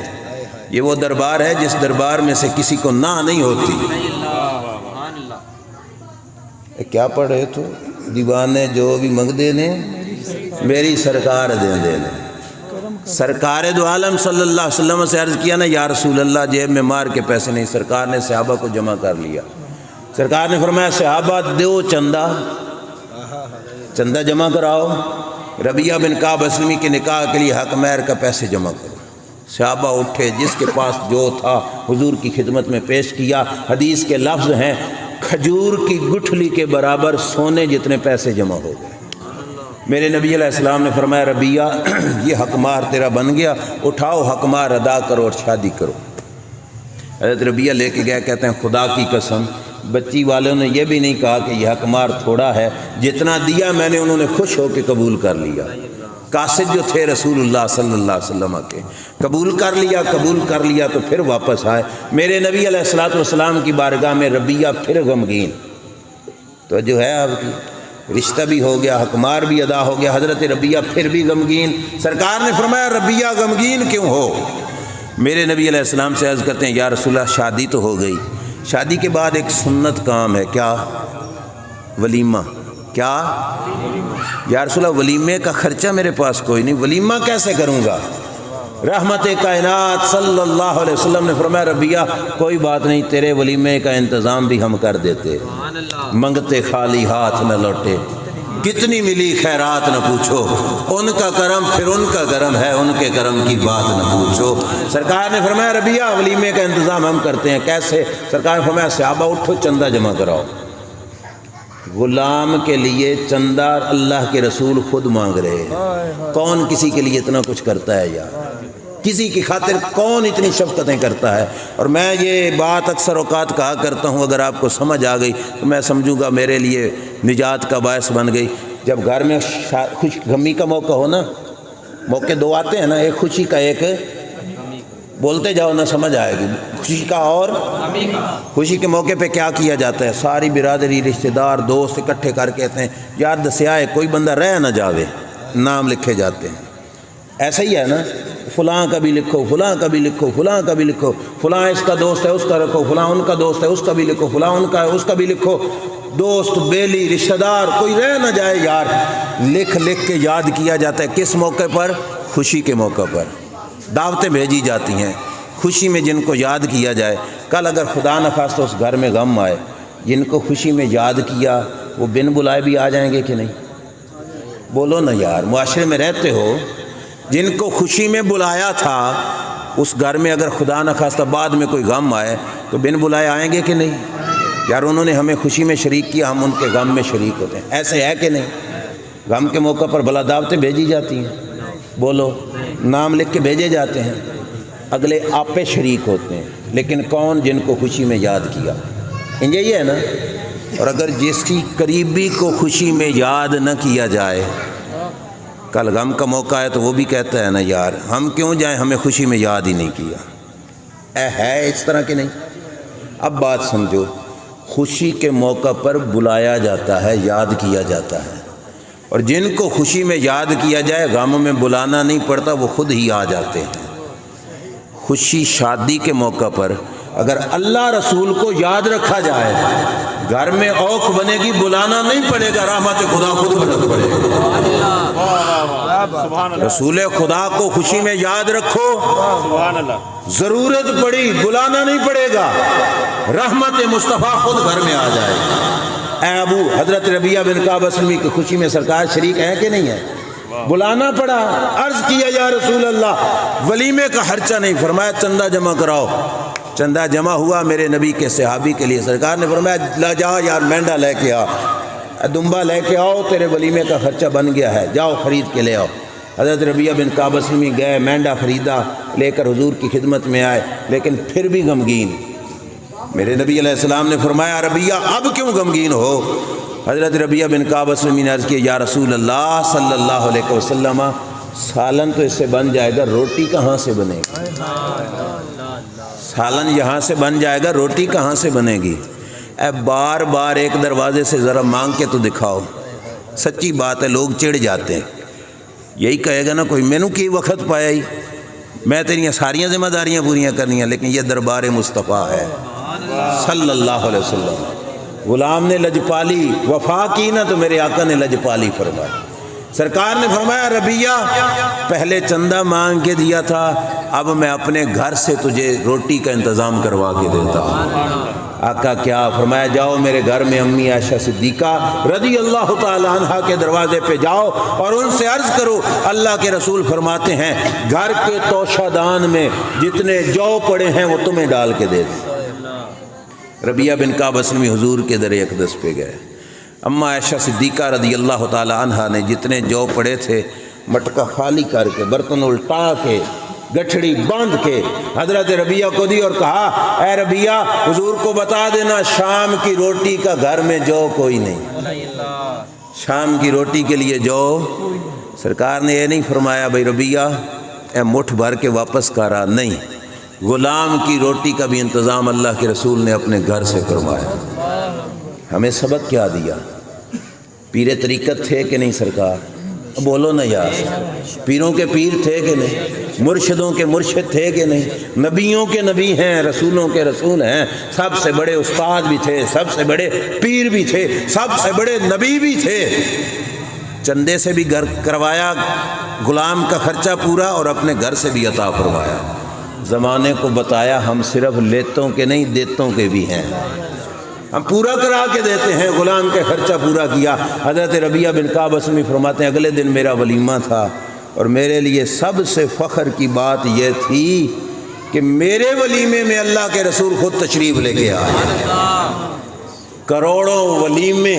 [SPEAKER 2] یہ وہ دربار ہے جس دربار میں سے کسی کو نہ نہیں ہوتی۔ کیا پڑھ رہے تو دیوانے جو بھی منگ دینے میری سرکار دے دینے۔ سرکار دو عالم صلی اللہ علیہ وسلم سے عرض کیا نا یا رسول اللہ جیب میں مار کے پیسے نہیں، سرکار نے صحابہ کو جمع کر لیا۔ سرکار نے فرمایا صحابہ دو چندہ جمع کراؤ، ربیعہ بن کعب اسلمی کے نکاح کے لیے حق مہر کا پیسے جمع کرو۔ صحابہ اٹھے، جس کے پاس جو تھا حضور کی خدمت میں پیش کیا۔ حدیث کے لفظ ہیں کھجور کی گٹھلی کے برابر سونے جتنے پیسے جمع ہو گئے۔ میرے نبی علیہ السلام نے فرمایا ربیعہ یہ حق مہر تیرا بن گیا، اٹھاؤ حق مہر ادا کرو اور شادی کرو۔ حضرت ربیعہ لے کے گیا، کہتے ہیں خدا کی قسم بچی والوں نے یہ بھی نہیں کہا کہ یہ حق مہر تھوڑا ہے، جتنا دیا میں نے انہوں نے خوش ہو کے قبول کر لیا۔ قاصد جو تھے رسول اللہ صلی اللہ علیہ وسلم کے، قبول کر لیا تو پھر واپس آئے۔ میرے نبی علیہ الصلوۃ والسلام کی بارگاہ میں ربیعہ پھر غمگین۔ تو جو ہے آپ کی رشتہ بھی ہو گیا، حق مہر بھی ادا ہو گیا، حضرت ربیعہ پھر بھی غمگین۔ سرکار نے فرمایا ربیعہ غمگین کیوں ہو؟ میرے نبی علیہ السلام سے عرض کرتے ہیں یا رسول اللہ شادی تو ہو گئی، شادی کے بعد ایک سنت کام ہے، کیا؟ ولیمہ۔ کیا؟ یا رسول اللہ ولیمے کا خرچہ میرے پاس کوئی نہیں، ولیمہ کیسے کروں گا؟ رحمت کائنات صلی اللہ علیہ وسلم نے فرمایا ربیعہ کوئی بات نہیں، تیرے ولیمے کا انتظام بھی ہم کر دیتے، منگتے خالی ہاتھ نہ لوٹے، کتنی ملی خیرات نہ پوچھو، ان کا کرم پھر ان کا کرم ہے، ان کے کرم کی بات نہ پوچھو۔ سرکار نے فرمایا ربیعہ ولیمے کا انتظام ہم کرتے ہیں، کیسے؟ سرکار نے فرمایا صحابہ اٹھو چندہ جمع کراؤ۔ غلام کے لیے چندہ اللہ کے رسول خود مانگ رہے ہیں، کون کسی کے لیے اتنا کچھ کرتا ہے یار؟ کسی کی خاطر کون اتنی شفقتیں کرتا ہے؟ اور میں یہ بات اکثر اوقات کہا کرتا ہوں، اگر آپ کو سمجھ آ گئی تو میں سمجھوں گا میرے لیے نجات کا باعث بن گئی۔ جب گھر میں خوش غمی کا موقع ہو نا، موقع دو آتے ہیں نا، ایک خوشی کا ایک بولتے جاؤ نہ سمجھ آئے گی، خوشی کا اور خوشی کے موقع پہ کیا کیا جاتا ہے؟ ساری برادری رشتہ دار دوست اکٹھے کر کے کہتے ہیں یار دسیا ہے کوئی بندہ رہ نہ جاوے، نام لکھے جاتے ہیں۔ ایسا ہی ہے نا، فلاں کا بھی لکھو، فلاں کا بھی لکھو، فلاں کا بھی لکھو، فلاں اس کا دوست ہے اس کا رکھو، فلاں ان کا دوست ہے اس کا بھی لکھو، فلاں ان کا ہے اس کا بھی لکھو، دوست بیلی رشتہ دار کوئی رہ نہ جائے یار، لکھ لکھ کے یاد کیا جاتا ہے۔ کس موقع پر؟ خوشی کے موقع پر دعوتیں بھیجی جاتی ہیں، خوشی میں جن کو یاد کیا جائے۔ کل اگر خدا نخواستہ اس گھر میں غم آئے، جن کو خوشی میں یاد کیا وہ بن بلائے بھی آ جائیں گے کہ نہیں؟ بولو نا یار، معاشرے میں رہتے ہو، جن کو خوشی میں بلایا تھا اس گھر میں اگر خدا نخواستہ بعد میں کوئی غم آئے تو بن بلائے آئیں گے کہ نہیں؟ یار انہوں نے ہمیں خوشی میں شریک کیا، ہم ان کے غم میں شریک ہوتے ہیں، ایسے ہے کہ نہیں؟ غم کے موقع پر بلا دعوتیں بھیجی جاتی ہیں، بولو، نام لکھ کے بھیجے جاتے ہیں، اگلے آپے شریک ہوتے ہیں، لیکن کون؟ جن کو خوشی میں یاد کیا، یہی ہے نا۔ اور اگر جس کی قریبی کو خوشی میں یاد نہ کیا جائے، کل غم کا موقع ہے تو وہ بھی کہتا ہے نا یار ہم کیوں جائیں، ہمیں خوشی میں یاد ہی نہیں کیا۔ ہے اس طرح کہ نہیں؟ اب بات سمجھو، خوشی کے موقع پر بلایا جاتا ہے، یاد کیا جاتا ہے، اور جن کو خوشی میں یاد کیا جائے غم میں بلانا نہیں پڑتا، وہ خود ہی آ جاتے ہیں۔ خوشی شادی کے موقع پر اگر اللہ رسول کو یاد رکھا جائے، گھر میں اوکھ بنے گی، بلانا نہیں پڑے گا، رحمت خدا خود برس پڑے گا۔ رسول خدا کو خوشی میں یاد رکھو،
[SPEAKER 3] سبحان اللہ،
[SPEAKER 2] ضرورت پڑی بلانا نہیں پڑے گا، رحمت مصطفیٰ خود گھر میں آ جائے گا۔ اے ابو حضرت ربیعہ بن کعب اسلمی کی خوشی میں سرکار شریک ہیں کہ نہیں ہے؟ بلانا پڑا، عرض کیا یا رسول اللہ ولیمے کا خرچہ نہیں، فرمایا چندہ جمع کراؤ، چندہ جمع ہوا میرے نبی کے صحابی کے لیے، سرکار نے فرمایا لا جا یار مینڈا لے کے آ، دمبا لے کے آؤ، تیرے ولیمے کا خرچہ بن گیا ہے، جاؤ خرید کے لے آؤ۔ حضرت ربیعہ بن کعب اسلمی گئے، مینڈا خریدا، لے کر حضور کی خدمت میں آئے، لیکن پھر بھی غمگین۔ میرے نبی علیہ السلام نے فرمایا ربیعہ اب کیوں غمگین ہو؟ حضرت ربیعہ بن کعب اسلمی نے عرض کیا یا رسول اللہ صلی اللہ علیہ وسلم سالن تو اس سے بن جائے گا، روٹی کہاں سے بنے گی؟ سالن یہاں سے بن جائے گا، روٹی کہاں سے بنے گی؟ اے بار بار ایک دروازے سے ذرا مانگ کے تو دکھاؤ، سچی بات ہے، لوگ چڑھ جاتے ہیں، یہی کہے گا نا کوئی مینوں کی وقت پایا ہی، میں تیریاں ساریاں ذمہ داریاں پوریاں کرنی ہیں، لیکن یہ دربار مصطفیٰ ہے صلی اللہ علیہ وسلم۔ غلام نے لجپالی وفا کی نا تو میرے آقا نے لجپالی فرمائی۔ سرکار نے فرمایا ربیعہ پہلے چندہ مانگ کے دیا تھا، اب میں اپنے گھر سے تجھے روٹی کا انتظام کروا کے دیتا ہوں۔ آقا کیا؟ فرمایا جاؤ میرے گھر میں امی عائشہ صدیقہ رضی اللہ تعالی عنہا کے دروازے پہ جاؤ اور ان سے عرض کرو اللہ کے رسول فرماتے ہیں گھر کے توشہ دان میں جتنے جو پڑے ہیں وہ تمہیں ڈال کے دے دیں۔ ربیعہ بن کعب اسلمی حضور کے در اقدس پہ گئے، اما عائشہ صدیقہ رضی اللہ تعالی عنہا نے جتنے جو پڑے تھے مٹکا خالی کر کے، برتن الٹا کے، گٹھڑی باندھ کے حضرت ربیعہ کو دی اور کہا اے ربیعہ حضور کو بتا دینا شام کی روٹی کا گھر میں جو کوئی نہیں، شام کی روٹی کے لیے جو۔ سرکار نے یہ نہیں فرمایا بھائی ربیعہ اے مٹھ بھر کے واپس کرا، نہیں، غلام کی روٹی کا بھی انتظام اللہ کے رسول نے اپنے گھر سے کروایا۔ ہمیں سبق کیا دیا؟ پیر طریقت تھے کہ نہیں سرکار؟ بولو نا یار، پیروں کے پیر تھے کہ نہیں؟ مرشدوں کے مرشد تھے کہ نہیں؟ نبیوں کے نبی ہیں، رسولوں کے رسول ہیں، سب سے بڑے استاد بھی تھے، سب سے بڑے پیر بھی تھے، سب سے بڑے نبی بھی تھے۔ چندے سے بھی گھر کروایا، غلام کا خرچہ پورا، اور اپنے گھر سے بھی عطا فرمایا۔ زمانے کو بتایا ہم صرف لیتوں کے نہیں دیتوں کے بھی ہیں، ہم پورا کرا کے دیتے ہیں، غلام کے خرچہ پورا کیا۔ حضرت ربیعہ بن کعب اسلمی فرماتے ہیں اگلے دن میرا ولیمہ تھا اور میرے لیے سب سے فخر کی بات یہ تھی کہ میرے ولیمے میں اللہ کے رسول خود تشریف لے کے آئے۔ کروڑوں ولیمے،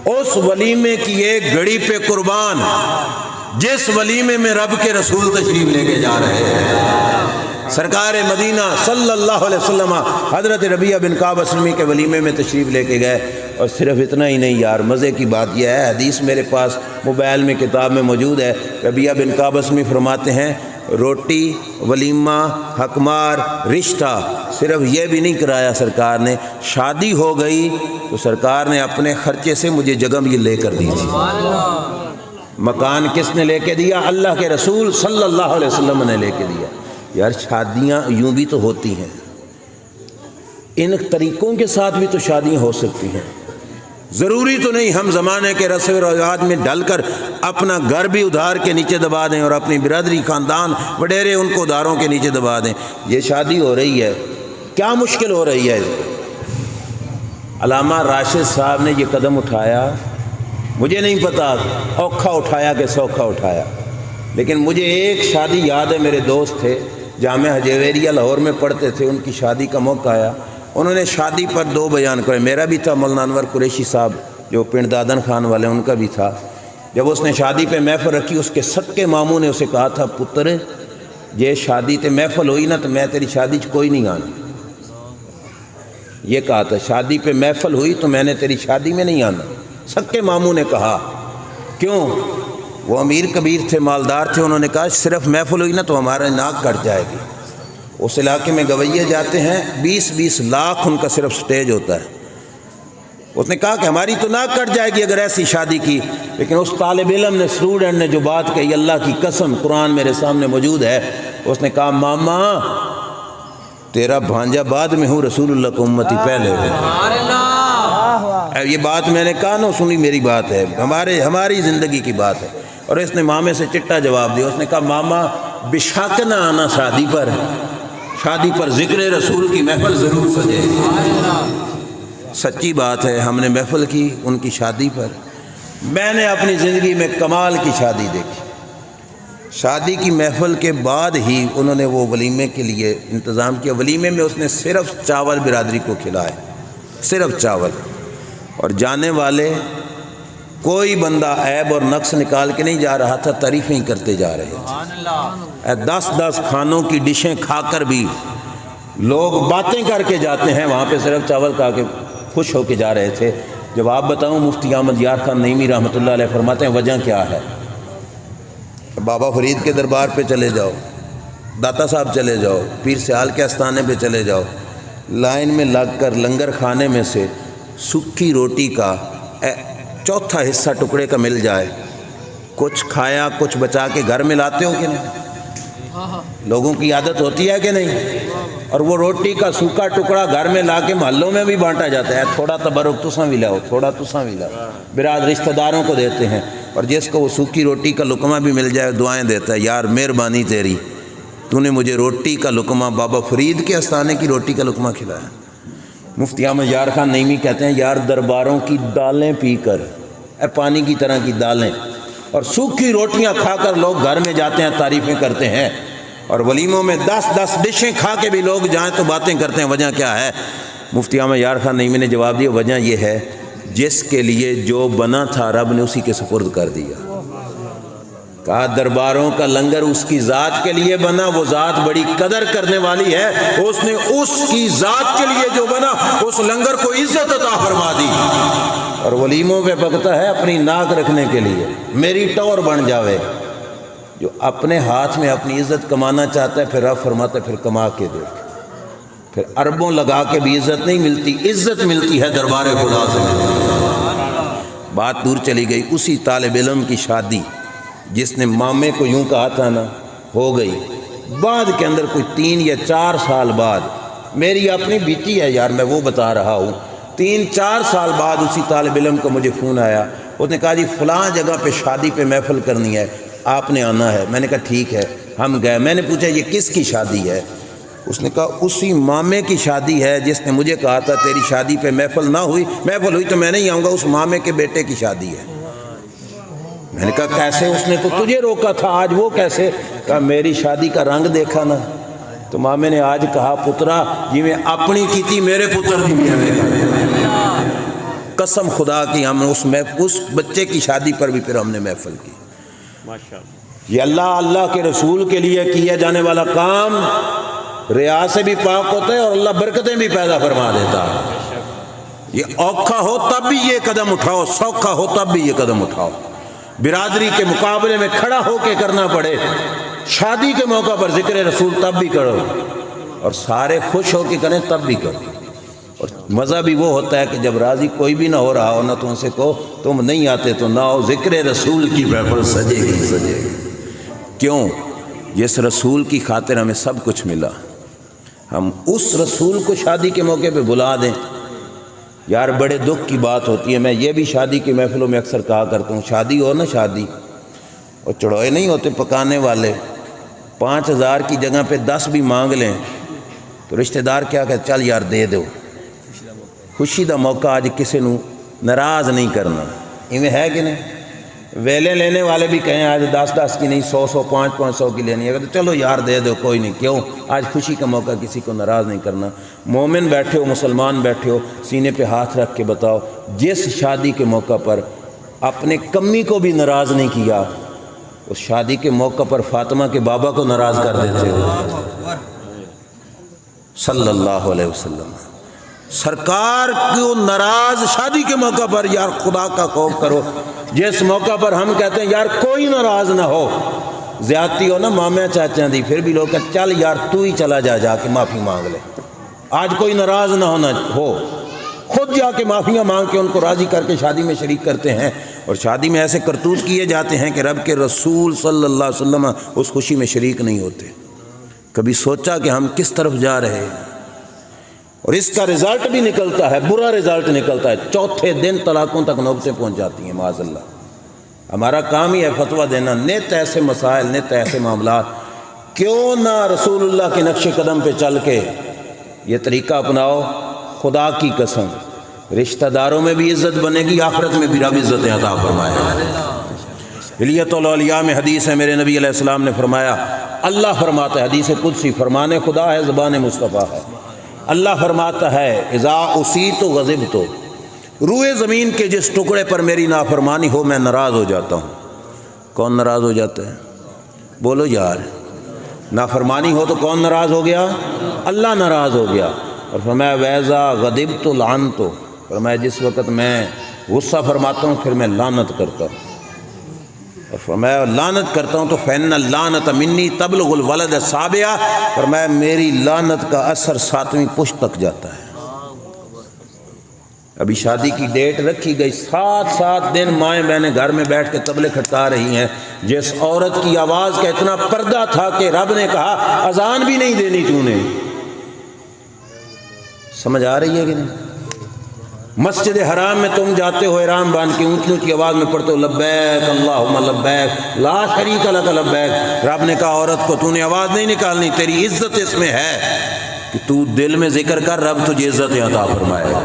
[SPEAKER 2] اس ولیمے کی ایک گھڑی پہ قربان جس ولیمے میں رب کے رسول تشریف لے کے جا رہے ہیں۔ سرکار مدینہ صلی اللہ علیہ وسلم حضرت ربیعہ بن کعب اسلمی کے ولیمے میں تشریف لے کے گئے، اور صرف اتنا ہی نہیں یار، مزے کی بات یہ ہے، حدیث میرے پاس موبائل میں کتاب میں موجود ہے، ربیعہ بن کعب اسلمی فرماتے ہیں روٹی، ولیمہ، حکمار، رشتہ، صرف یہ بھی نہیں کرایا سرکار نے، شادی ہو گئی تو سرکار نے اپنے خرچے سے مجھے جگہ یہ لے کر دی تھی۔ مکان کس نے لے کے دیا؟ اللہ کے رسول صلی اللہ علیہ وسلم نے لے کے دیا۔ یار شادیاں یوں بھی تو ہوتی ہیں، ان طریقوں کے ساتھ بھی تو شادیاں ہو سکتی ہیں، ضروری تو نہیں ہم زمانے کے رسم و رواج میں ڈل کر اپنا گھر بھی ادھار کے نیچے دبا دیں اور اپنی برادری خاندان وڈیرے ان کو ادھاروں کے نیچے دبا دیں۔ یہ شادی ہو رہی ہے، کیا مشکل ہو رہی ہے؟ علامہ راشد صاحب نے یہ قدم اٹھایا، مجھے نہیں پتا اوکھا اٹھایا کہ سوکھا اٹھایا، لیکن مجھے ایک شادی یاد ہے، میرے دوست تھے جامعہ حجویریہ لاہور میں پڑھتے تھے، ان کی شادی کا موقع آیا، انہوں نے شادی پر 2 بیان کرے، میرا بھی تھا، مولانا انور قریشی صاحب جو پنڈ دادن خان والے ان کا بھی تھا۔ جب اس نے شادی پہ محفل رکھی، اس کے صدقے ماموں نے اسے کہا تھا، پتر یہ شادی تے محفل ہوئی نا تو میں تیری شادی چ کوئی نہیں آنا، یہ کہا تھا، شادی پہ محفل ہوئی تو میں نے تیری شادی میں نہیں آنا۔ صدقے ماموں نے کہا، کیوں؟ وہ امیر کبیر تھے، مالدار تھے، انہوں نے کہا صرف محفل ہوئی نا تو ہمارا ناک کٹ جائے گی۔ اس علاقے میں گویے جاتے ہیں، 20-20 لاکھ ان کا صرف سٹیج ہوتا ہے۔ اس نے کہا کہ ہماری تو ناک کٹ جائے گی اگر ایسی شادی کی، لیکن اس طالب علم نے، اسٹوڈنٹ نے جو بات کہی، اللہ کی قسم قرآن میرے سامنے موجود ہے، اس نے کہا ماما تیرا بھانجا بعد میں ہوں، رسول اللہ کو امتی پہلے ہے۔ یہ بات میں نے کہا نہ سنی، میری بات ہے، ہماری زندگی کی بات ہے۔ اور اس نے مامے سے چٹا جواب دیا، اس نے کہا ماما بشک نہ آنا شادی پر ذکر رسول کی محفل ضرور سجے گی۔ سچی بات ہے، ہم نے محفل کی ان کی شادی پر۔ میں نے اپنی زندگی میں کمال کی شادی دیکھی۔ شادی کی محفل کے بعد ہی انہوں نے وہ ولیمے کے لیے انتظام کیا، ولیمے میں اس نے صرف چاول برادری کو کھلائے، صرف چاول، اور جانے والے کوئی بندہ عیب اور نقص نکال کے نہیں جا رہا تھا، تعریفیں کرتے جا رہے تھے۔ 10 کھانوں کی ڈشیں کھا کر بھی لوگ باتیں کر کے جاتے ہیں، وہاں پہ صرف چاول کھا کے خوش ہو کے جا رہے تھے۔ جب آپ بتاؤں، مفتی احمد یار خان نعیمی رحمۃ اللہ علیہ فرماتے ہیں وجہ کیا ہے؟ بابا فرید کے دربار پہ چلے جاؤ، داتا صاحب چلے جاؤ، پیر سیال کے آستانے پہ چلے جاؤ، لائن میں لگ کر لنگر کھانے میں سے سکی روٹی کا 1/4 حصہ ٹکڑے کا مل جائے، کچھ کھایا کچھ بچا کے گھر میں لاتے ہو کہ نہیں؟ لوگوں کی عادت ہوتی ہے کہ نہیں؟ اور وہ روٹی کا سوکھا ٹکڑا گھر میں لا کے محلوں میں بھی بانٹا جاتا ہے، تھوڑا تبرک تساں بھی لاؤ، تھوڑا تساں بھی لاؤ، برادر رشتہ داروں کو دیتے ہیں۔ اور جس کو وہ سوکھی روٹی کا لقمہ بھی مل جائے دعائیں دیتا ہے، یار مہربانی تیری، تو نے مجھے روٹی کا لقمہ، بابا فرید کے آستانے کی روٹی کا لقمہ کھلایا۔ مفتی احمد یار خان نعیمی کہتے ہیں یار درباروں کی دالیں پی کر، پانی کی طرح کی دالیں اور سوکھی روٹیاں کھا کر لوگ گھر میں جاتے ہیں، تعریفیں کرتے ہیں، اور ولیموں میں 10 ڈشیں کھا کے بھی لوگ جائیں تو باتیں کرتے ہیں۔ وجہ کیا ہے؟ مفتی احمد یار خان نعیمی نے جواب دیا، وجہ یہ ہے جس کے لیے جو بنا تھا رب نے اسی کے سپرد کر دیا۔ کہا درباروں کا لنگر اس کی ذات کے لیے بنا، وہ ذات بڑی قدر کرنے والی ہے، اس نے اس کی ذات کے لیے جو بنا اس لنگر کو عزت عطا فرما دی۔ اور ولیموں پہ پکتا ہے اپنی ناک رکھنے کے لیے، میری ٹور بن جاوے۔ جو اپنے ہاتھ میں اپنی عزت کمانا چاہتا ہے، پھر رب فرماتا ہے پھر کما کے دیکھ، پھر اربوں لگا کے بھی عزت نہیں ملتی، عزت ملتی ہے دربار خدا سے۔ بات دور چلی گئی، اسی طالب علم کی شادی جس نے مامے کو یوں کہا تھا نا، ہو گئی۔ بعد کے اندر کوئی 3 یا 4 سال بعد، میری اپنی بیٹی ہے یار، میں وہ بتا رہا ہوں، 3-4 سال بعد اسی طالب علم کو مجھے فون آیا، اس نے کہا جی فلاں جگہ پہ شادی پہ محفل کرنی ہے، آپ نے آنا ہے۔ میں نے کہا ٹھیک ہے، ہم گئے۔ میں نے پوچھا یہ کس کی شادی ہے؟ اس نے کہا اسی مامے کی شادی ہے جس نے مجھے کہا تھا تیری شادی پہ محفل نہ ہوئی، محفل ہوئی تو میں نہیں آؤں گا، اس مامے کے بیٹے کی شادی ہے۔ میں نے کہا کیسے؟ اس نے تو تجھے روکا تھا، آج وہ کیسے؟ کہا میری شادی کا رنگ دیکھا نا، تو مامے نے آج کہا پترا جی میں اپنی کی تھی میرے پتر دی قسم خدا کی، ہم اس بچے کی شادی پر بھی پھر ہم نے محفل کی۔ یہ اللہ کے رسول کے لیے کیا جانے والا کام ریا سے بھی پاک ہوتا ہے اور اللہ برکتیں بھی پیدا فرما دیتا ہے۔ یہ اوکھا ہو تب بھی یہ قدم اٹھاؤ، سوکھا ہو تب بھی یہ قدم اٹھاؤ، برادری کے مقابلے میں کھڑا ہو کے کرنا پڑے، شادی کے موقع پر ذکر رسول تب بھی کرو، اور سارے خوش ہو کے کریں تب بھی کرو۔ اور مزہ بھی وہ ہوتا ہے کہ جب راضی کوئی بھی نہ ہو رہا ہو نہ تو ان سے کہو تم نہیں آتے تو نہ ہو، ذکر رسول کی محفل سجے گی۔ کیوں؟ جس رسول کی خاطر ہمیں سب کچھ ملا، ہم اس رسول کو شادی کے موقع پہ بلا دیں، یار بڑے دکھ کی بات ہوتی ہے۔ میں یہ بھی شادی کی محفلوں میں اکثر کہا کرتا ہوں، شادی ہو نا شادی، اور چڑھوئے نہیں ہوتے پکانے والے، 5000 کی جگہ پہ 10 بھی مانگ لیں تو تو رشتہ دار کیا کہ چل یار دے دو، خوشی دا موقع اج کسی نو ناراض نہیں کرنا، ایویں ہے کہ نہیں؟ ویلے لینے والے بھی کہیں آج 10 کی نہیں 100 500 کی لینی ہے تو چلو یار دے دو کوئی نہیں، کیوں؟ آج خوشی کا موقع، کسی کو ناراض نہیں کرنا۔ مومن بیٹھے ہو، مسلمان بیٹھے ہو، سینے پہ ہاتھ رکھ کے بتاؤ جس شادی کے موقع پر اپنے کمی کو بھی ناراض نہیں کیا، اس شادی کے موقع پر فاطمہ کے بابا کو ناراض کر دیتے ہو صلی اللہ علیہ وسلم۔ سرکار کو ناراض شادی کے موقع پر یار خدا کا خوف کرو، جس موقع پر ہم کہتے ہیں یار کوئی ناراض نہ ہو، زیادتی ہو نا مامے چاچا دی، پھر بھی لوگ کہتے چل یار تو ہی چلا جا کے معافی مانگ لے، آج کوئی ناراض نہ ہونا ہو، خود جا کے معافیاں مانگ کے ان کو راضی کر کے شادی میں شریک کرتے ہیں۔ اور شادی میں ایسے کرتوت کیے جاتے ہیں کہ رب کے رسول صلی اللہ علیہ وسلم اس خوشی میں شریک نہیں ہوتے۔ کبھی سوچا کہ ہم کس طرف جا رہے ہیں؟ اور اس کا رزلٹ بھی نکلتا ہے، برا رزلٹ نکلتا ہے، چوتھے دن طلاقوں تک نوبتیں پہنچ جاتی ہیں معاذ اللہ۔ ہمارا کام ہی ہے فتویٰ دینا، نت ایسے مسائل، نت ایسے معاملات، کیوں نہ رسول اللہ کے نقش قدم پہ چل کے یہ طریقہ اپناؤ؟ خدا کی قسم رشتہ داروں میں بھی عزت بنے گی، آخرت میں بھی رب عزت عطا فرمائے گا۔ حلیۃ الاولیاء میں حدیث ہے، میرے نبی علیہ السلام نے فرمایا، اللہ فرماتا ہے، حدیث قدسی، فرمان خدا ہے، زبان مصطفیٰ ہے، اللہ فرماتا ہے اذا اصیت غضبت، روئے زمین کے جس ٹکڑے پر میری نافرمانی ہو میں ناراض ہو جاتا ہوں۔ کون ناراض ہو جاتا ہے؟ بولو یار، نافرمانی ہو تو کون ناراض ہو گیا؟ اللہ ناراض ہو گیا۔ اور فرمایا ویزا غضبت لعنت، فرمایا جس وقت میں غصہ فرماتا ہوں پھر میں لعنت کرتا ہوں، اور فرمایا لعنت کرتا ہوں تو فإن اللعنت منی تبلغ الولد السابع، فرمایا میری لعنت کا اثر 7ویں پشت تک جاتا ہے۔ ابھی شادی کی ڈیٹ رکھی گئی، 7 دن مائیں بہنیں گھر میں بیٹھ کے طبلے کھٹکا رہی ہیں، جس عورت کی آواز کا اتنا پردہ تھا کہ رب نے کہا اذان بھی نہیں دینی تو نے۔ سمجھ آ رہی ہے کہ نہیں؟ مسجد حرام میں تم جاتے ہو احرام باندھ کے، اونچی اونچی آواز میں پڑھتے ہو لبیک اللہم لبیک لا شریک لک لبیک، رب نے کہا عورت کو تو نے آواز نہیں نکالنی، تیری عزت اس میں ہے کہ تو دل میں ذکر کر، رب تجھے عزت عطا فرمائے گا۔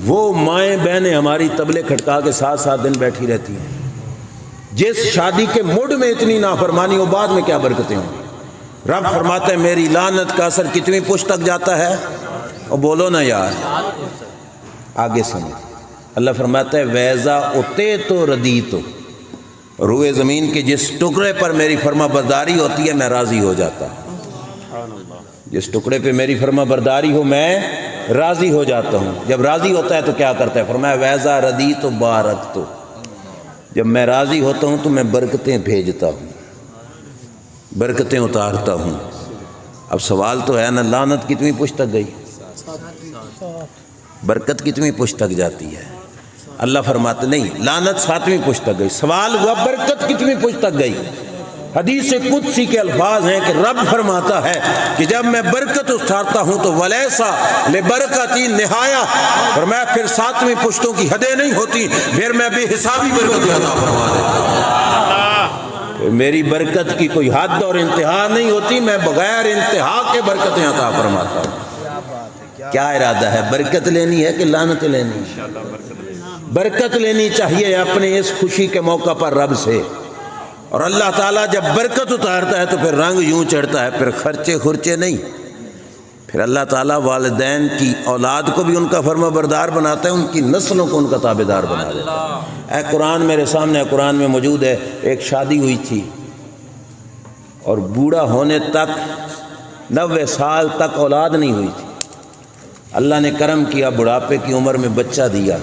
[SPEAKER 2] وہ مائیں بہنیں ہماری طبلے کھٹکا کے 7 دن بیٹھی رہتی ہیں، جس شادی کے موڈ میں اتنی نافرمانی ہو بعد میں کیا برکتیں ہوں۔ رب فرماتا ہے میری لعنت کا اثر کتنی پشت تک جاتا ہے؟ اور بولو نا یار، آگے سنو، اللہ فرماتا ہے ویزا اتے تو ردی تو، روئے زمین کے جس ٹکڑے پر میری فرما برداری ہوتی ہے میں راضی ہو جاتا ہوں، جس ٹکڑے پہ میری فرما برداری ہو میں راضی ہو جاتا ہوں۔ جب راضی ہوتا ہے تو کیا کرتا ہے؟ فرمایا ویزا ردی تو بارک تو، جب میں راضی ہوتا ہوں تو میں برکتیں بھیجتا ہوں، برکتیں اتارتا ہوں۔ اب سوال تو ہے نا، لعنت کتنی پشت تک گئی؟ برکت کتنی پشت تک جاتی ہے؟ اللہ فرماتے نہیں، لعنت 7ویں پشت تک گئی۔ سوال ہوا برکت کتنی پشت تک گئی؟ حدیث قدسی کے الفاظ ہیں کہ رب فرماتا ہے کہ جب میں برکت اتارتا ہوں تو ولیسا لبرکتی نہایا، فرمایا پھر 7ویں پشتوں کی حدیں نہیں ہوتی، پھر میں بے حسابی برکت عطا فرما دیتا ہوں۔ میری برکت کی کوئی حد اور انتہا نہیں ہوتی، میں بغیر انتہا کے برکتیں عطا فرماتا ہوں۔ کیا ارادہ ہے؟ برکت لینی ہے کہ لعنت لینی؟ برکت لینی چاہیے اپنے اس خوشی کے موقع پر رب سے، اور اللہ تعالیٰ جب برکت اتارتا ہے تو پھر رنگ یوں چڑھتا ہے، پھر خرچے خرچے نہیں، پھر اللہ تعالیٰ والدین کی اولاد کو بھی ان کا فرما بردار بناتا ہے، ان کی نسلوں کو ان کا تابع دار بنا دیتا ہے۔ اے قرآن میرے سامنے، قرآن میں موجود ہے، ایک شادی ہوئی تھی اور بوڑھا ہونے تک 90 سال تک اولاد نہیں ہوئی تھی، اللہ نے کرم کیا، بڑھاپے کی عمر میں بچہ دیا،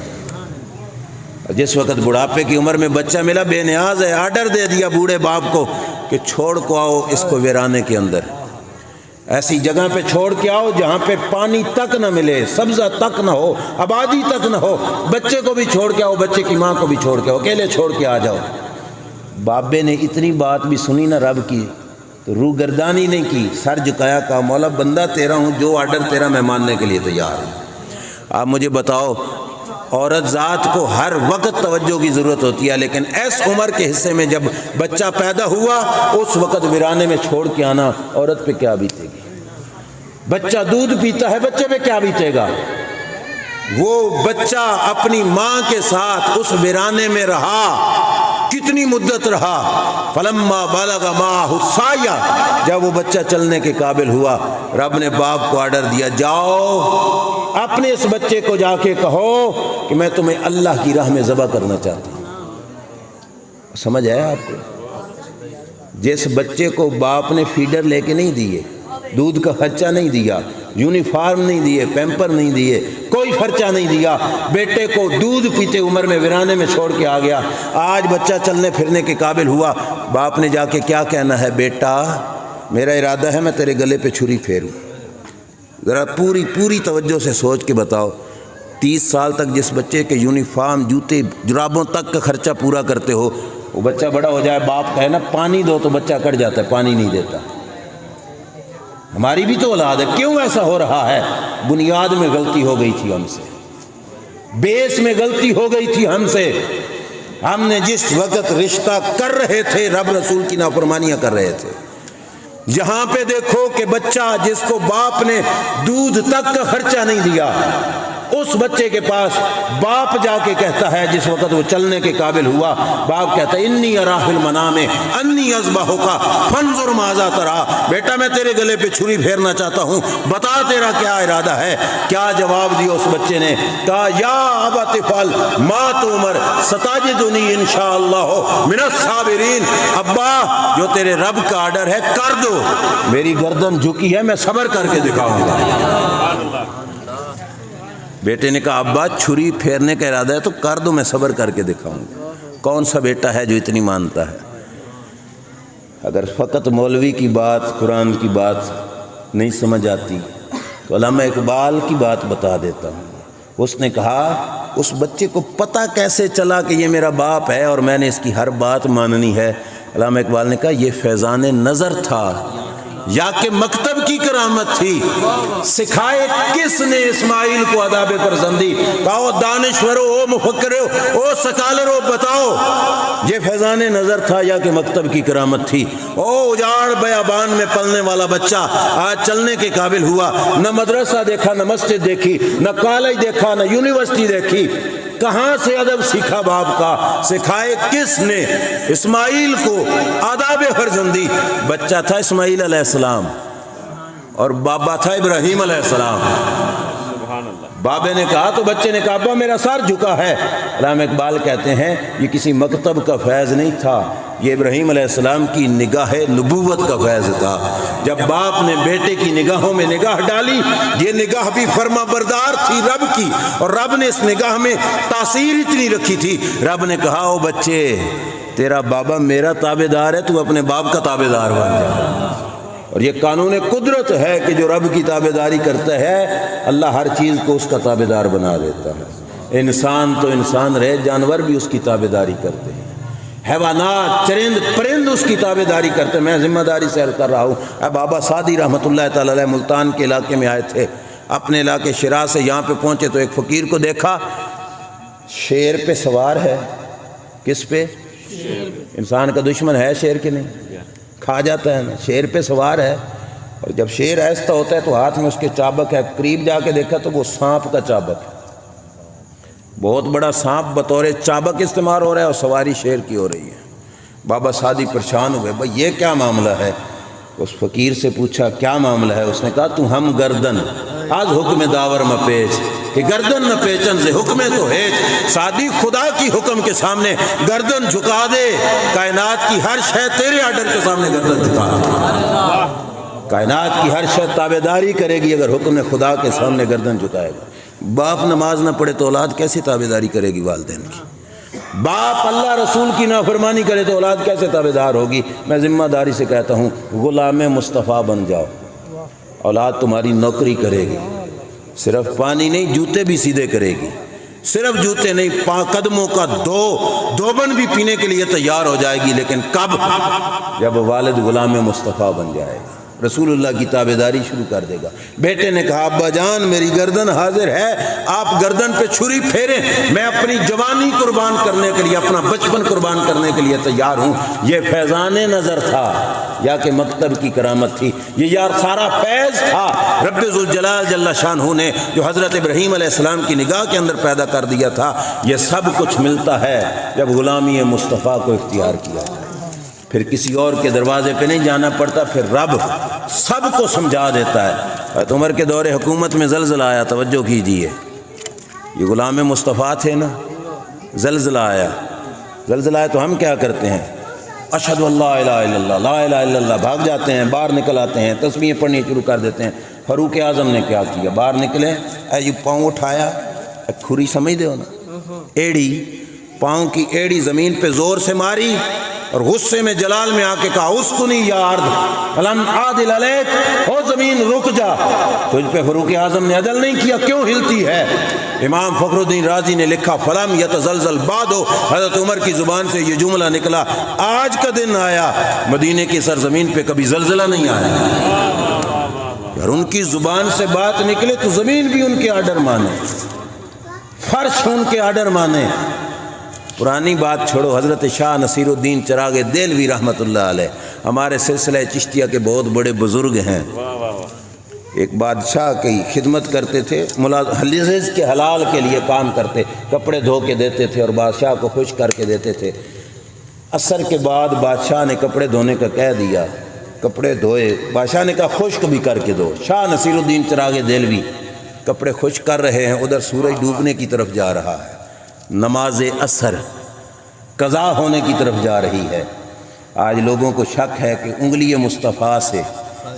[SPEAKER 2] جس وقت بڑھاپے کی عمر میں بچہ ملا بے نیاز ہے، آرڈر دے دیا بوڑھے باپ کو کہ چھوڑ کو آؤ اس کو ویرانے کے اندر، ایسی جگہ پہ چھوڑ کے آؤ جہاں پہ پانی تک نہ ملے، سبزہ تک نہ ہو، آبادی تک نہ ہو، بچے کو بھی چھوڑ کے آؤ، بچے کی ماں کو بھی چھوڑ کے آؤ، اکیلے چھوڑ کے آ جاؤ۔ بابے نے اتنی بات بھی سنی نہ رب کی تو روح گردانی نہیں کی، سر جھکایا، کہا مولا بندہ تیرا ہوں، جو آرڈر تیرا میں ماننے کے لیے تیار ہوں۔ آپ مجھے بتاؤ، عورت ذات کو ہر وقت توجہ کی ضرورت ہوتی ہے، لیکن اس عمر کے حصے میں جب بچہ پیدا ہوا اس وقت ویرانے میں چھوڑ کے آنا عورت پہ کیا بیتے گی؟ بچہ دودھ پیتا ہے، بچے پہ کیا بیتے گا؟ وہ بچہ اپنی ماں کے ساتھ اس ویرانے میں رہا، کتنی مدت رہا؟ فلما بلغ معه السعی، جب وہ بچہ چلنے کے قابل ہوا، رب نے باپ کو آرڈر دیا، جاؤ اپنے اس بچے کو جا کے کہو کہ میں تمہیں اللہ کی راہ میں ذبح کرنا چاہتا ہوں۔ سمجھ آیا آپ کو؟ جس بچے کو باپ نے فیڈر لے کے نہیں دیے، دودھ کا خرچہ نہیں دیا، یونیفارم نہیں دیے، پیمپر نہیں دیے، کوئی خرچہ نہیں دیا، بیٹے کو دودھ پیتے عمر میں ویرانے میں چھوڑ کے آ گیا، آج بچہ چلنے پھرنے کے قابل ہوا، باپ نے جا کے کیا کہنا ہے؟ بیٹا میرا ارادہ ہے میں تیرے گلے پہ چھری پھیروں۔ ذرا پوری توجہ سے سوچ کے بتاؤ، 30 سال تک جس بچے کے یونیفارم، جوتے، جرابوں تک کا خرچہ پورا کرتے ہو، وہ بچہ بڑا ہو جائے، باپ کہے نا پانی دو تو بچہ کٹ جاتا ہے، پانی نہیں دیتا۔ ہماری بھی تو اولاد ہے، کیوں ایسا ہو رہا ہے؟ بنیاد میں غلطی ہو گئی تھی ہم سے، بیس میں غلطی ہو گئی تھی ہم سے۔ ہم نے جس وقت رشتہ کر رہے تھے رب رسول کی نافرمانیاں کر رہے تھے۔ جہاں پہ دیکھو کہ بچہ جس کو باپ نے دودھ تک کا خرچہ نہیں دیا، اس بچے کے پاس باپ جا کے کہتا ہے، جس وقت وہ چلنے کے قابل ہوا، باپ کہتا ہے انی ارا فی المنام انی اذبحک فانظر ماذا تری، بیٹا میں تیرے گلے پہ چھری پھیرنا چاہتا ہوں، بتا تیرا کیا ارادہ ہے؟ کیا جواب دیا اس بچے نے؟ کہا یا ابت افعل ما تؤمر ستجدنی انشاءاللہ من الصابرین، ابا جو تیرے رب کا آرڈر ہے کر دو، میری گردن جھکی ہے، میں صبر کر کے دکھاؤں گا۔ بیٹے نے کہا ابا چھری پھیرنے کا ارادہ ہے تو کر دو، میں صبر کر کے دکھاؤں گا۔ کون سا بیٹا ہے جو اتنی مانتا ہے؟ اگر فقط مولوی کی بات، قرآن کی بات نہیں سمجھ آتی تو علامہ اقبال کی بات بتا دیتا ہوں۔ اس نے کہا اس بچے کو پتہ کیسے چلا کہ یہ میرا باپ ہے اور میں نے اس کی ہر بات ماننی ہے؟ علامہ اقبال نے کہا یہ فیضان نظر تھا یا کہ مکتب کی کرامت تھی؟ سکھائے کس نے اسماعیل کو آداب فرزندی؟ کہو دانشورو، او مفکرو، او سکالرو، بتاؤ یہ فیضان نظر تھا یا کہ مکتب کی کرامت تھی؟ او اجاڑ بیابان میں پلنے والا بچہ آج چلنے کے قابل ہوا، نہ مدرسہ دیکھا، نہ مسجد دیکھی، نہ کالج دیکھا، نہ یونیورسٹی دیکھی، کہاں سے ادب سیکھا باپ کا؟ سکھائے کس نے اسماعیل کو آداب فرزندی؟ بچہ تھا اسماعیل علیہ السلام اور بابا تھا ابراہیم علیہ السلام۔ بابے نے کہا تو بچے نے کہا ابا میرا سر جھکا ہے۔ علامہ اقبال کہتے ہیں یہ کسی مکتب کا فیض نہیں تھا، یہ ابراہیم علیہ السلام کی نگاہ نبوت کا فیض تھا۔ جب باپ نے بیٹے کی نگاہوں میں نگاہ ڈالی، یہ نگاہ بھی فرما بردار تھی رب کی، اور رب نے اس نگاہ میں تاثیر اتنی رکھی تھی، رب نے کہا او بچے تیرا بابا میرا تابع دار ہے، تو اپنے باپ کا تابع دار بن جا۔ اور یہ قانون قدرت ہے کہ جو رب کی تابع داری کرتا ہے اللہ ہر چیز کو اس کا تابع دار بنا دیتا ہے۔ انسان تو انسان رہے، جانور بھی اس کی تابع داری کرتے ہیں، حیوانات، چرند پرند اس کی تابع داری کرتے ہیں۔ میں ذمہ داری سے عرض کر رہا ہوں، بابا سعدی رحمۃ اللہ تعالی علیہ ملتان کے علاقے میں آئے تھے، اپنے علاقے شیراز سے یہاں پہ پہنچے تو ایک فقیر کو دیکھا، شیر پہ سوار ہے۔ کس پہ؟ انسان کا دشمن ہے شیر کے نہیں؟ کھا جاتا ہے نا۔ شیر پہ سوار ہے، اور جب شیر ایسا ہوتا ہے تو ہاتھ میں اس کے چابک ہے، قریب جا کے دیکھا تو وہ سانپ کا چابک ہے، بہت بڑا سانپ بطور چابک استعمال ہو رہا ہے اور سواری شیر کی ہو رہی ہے۔ بابا سعدی پریشان ہوئے، بھائی یہ کیا معاملہ ہے؟ اس فقیر سے پوچھا کیا معاملہ ہے؟ اس نے کہا تو ہم گردن آج حکم داور مپیچ، کہ گردن نہ پیچن سے حکم تو ہیچ۔ سعدی خدا کی حکم کے سامنے گردن جھکا دے، کائنات کی ہر شے تیرے آرڈر کے سامنے گردن جھکا دے۔ کائنات کی ہر شے تابع داری کرے گی اگر حکم خدا کے سامنے گردن جھکائے گا۔ باپ نماز نہ پڑھے تو اولاد کیسے تابع داری کرے گی والدین کی؟ باپ اللہ رسول کی نافرمانی کرے تو اولاد کیسے تابع دار ہوگی؟ میں ذمہ داری سے کہتا ہوں غلام مصطفیٰ بن جاؤ، اولاد تمہاری نوکری کرے گی، صرف پانی نہیں جوتے بھی سیدھے کرے گی، صرف جوتے نہیں قدموں کا دوبن بھی پینے کے لیے تیار ہو جائے گی، لیکن کب؟ جب والد غلام مصطفیٰ بن جائے گا۔ رسول اللہ کی تابعداری شروع کر دے گا۔ بیٹے نے کہا ابا جان میری گردن حاضر ہے، آپ گردن پہ چھری پھیریں، میں اپنی جوانی قربان کرنے کے لیے، اپنا بچپن قربان کرنے کے لیے تیار ہوں۔ یہ فیضان نظر تھا یا کہ مکتب کی کرامت تھی، یہ یار سارا فیض تھا رب ذوالجلال جل شانہ نے جو حضرت ابراہیم علیہ السلام کی نگاہ کے اندر پیدا کر دیا تھا۔ یہ سب کچھ ملتا ہے جب غلامی مصطفیٰ کو اختیار کیا جائے، پھر کسی اور کے دروازے پہ نہیں جانا پڑتا، پھر رب سب کو سمجھا دیتا ہے۔ حضرت عمر کے دور حکومت میں زلزلہ آیا، توجہ کیجئے، یہ غلام مصطفیٰ تھے نا، زلزلہ آیا تو ہم کیا کرتے ہیں؟ اشہد ان لا الہ الا اللہ، لا الہ الا اللہ، بھاگ جاتے ہیں، باہر نکل آتے ہیں، تسبیحیں پڑھنی شروع کر دیتے ہیں۔ فاروق اعظم نے کیا کیا؟ باہر نکلے، یہ پاؤں اٹھایا، کھری سمجھ دے ہو نا، ایڑی، پاؤں کی ایڑی زمین پہ زور سے ماری اور غصے میں جلال میں آ کے کہا اسکنی یا ارض فلم عادل علیک، او زمین رک جا، تجھ پہ فاروق اعظم نے عدل نہیں کیا، کیوں ہلتی ہے؟ امام فخر الدین رازی نے لکھا فلم یتزلزل بعدو، حضرت عمر کی زبان سے یہ جملہ نکلا آج کا دن آیا مدینے کی سرزمین پہ کبھی زلزلہ نہیں آیا۔ اور ان کی زبان سے بات نکلے تو زمین بھی ان کے آرڈر مانے، فرش ان کے آرڈر مانے۔ پرانی بات چھوڑو، حضرت شاہ نصیر الدین چراغ دہلوی رحمۃ اللہ علیہ ہمارے سلسلہ چشتیہ کے بہت بڑے بزرگ ہیں۔ ایک بادشاہ کی خدمت کرتے تھے، حلیز کے حلال کے لیے کام کرتے، کپڑے دھو کے دیتے تھے اور بادشاہ کو خشک کر کے دیتے تھے۔ عصر کے بعد بادشاہ نے کپڑے دھونے کا کہہ دیا، کپڑے دھوئے، بادشاہ نے کہا خشک بھی کر کے دو۔ شاہ نصیر الدین چراغ دہلوی کپڑے خشک کر رہے ہیں، ادھر سورج ڈوبنے کی طرف جا رہا ہے، نماز عصر قضا ہونے کی طرف جا رہی ہے۔ آج لوگوں کو شک ہے کہ انگلی مصطفیٰ سے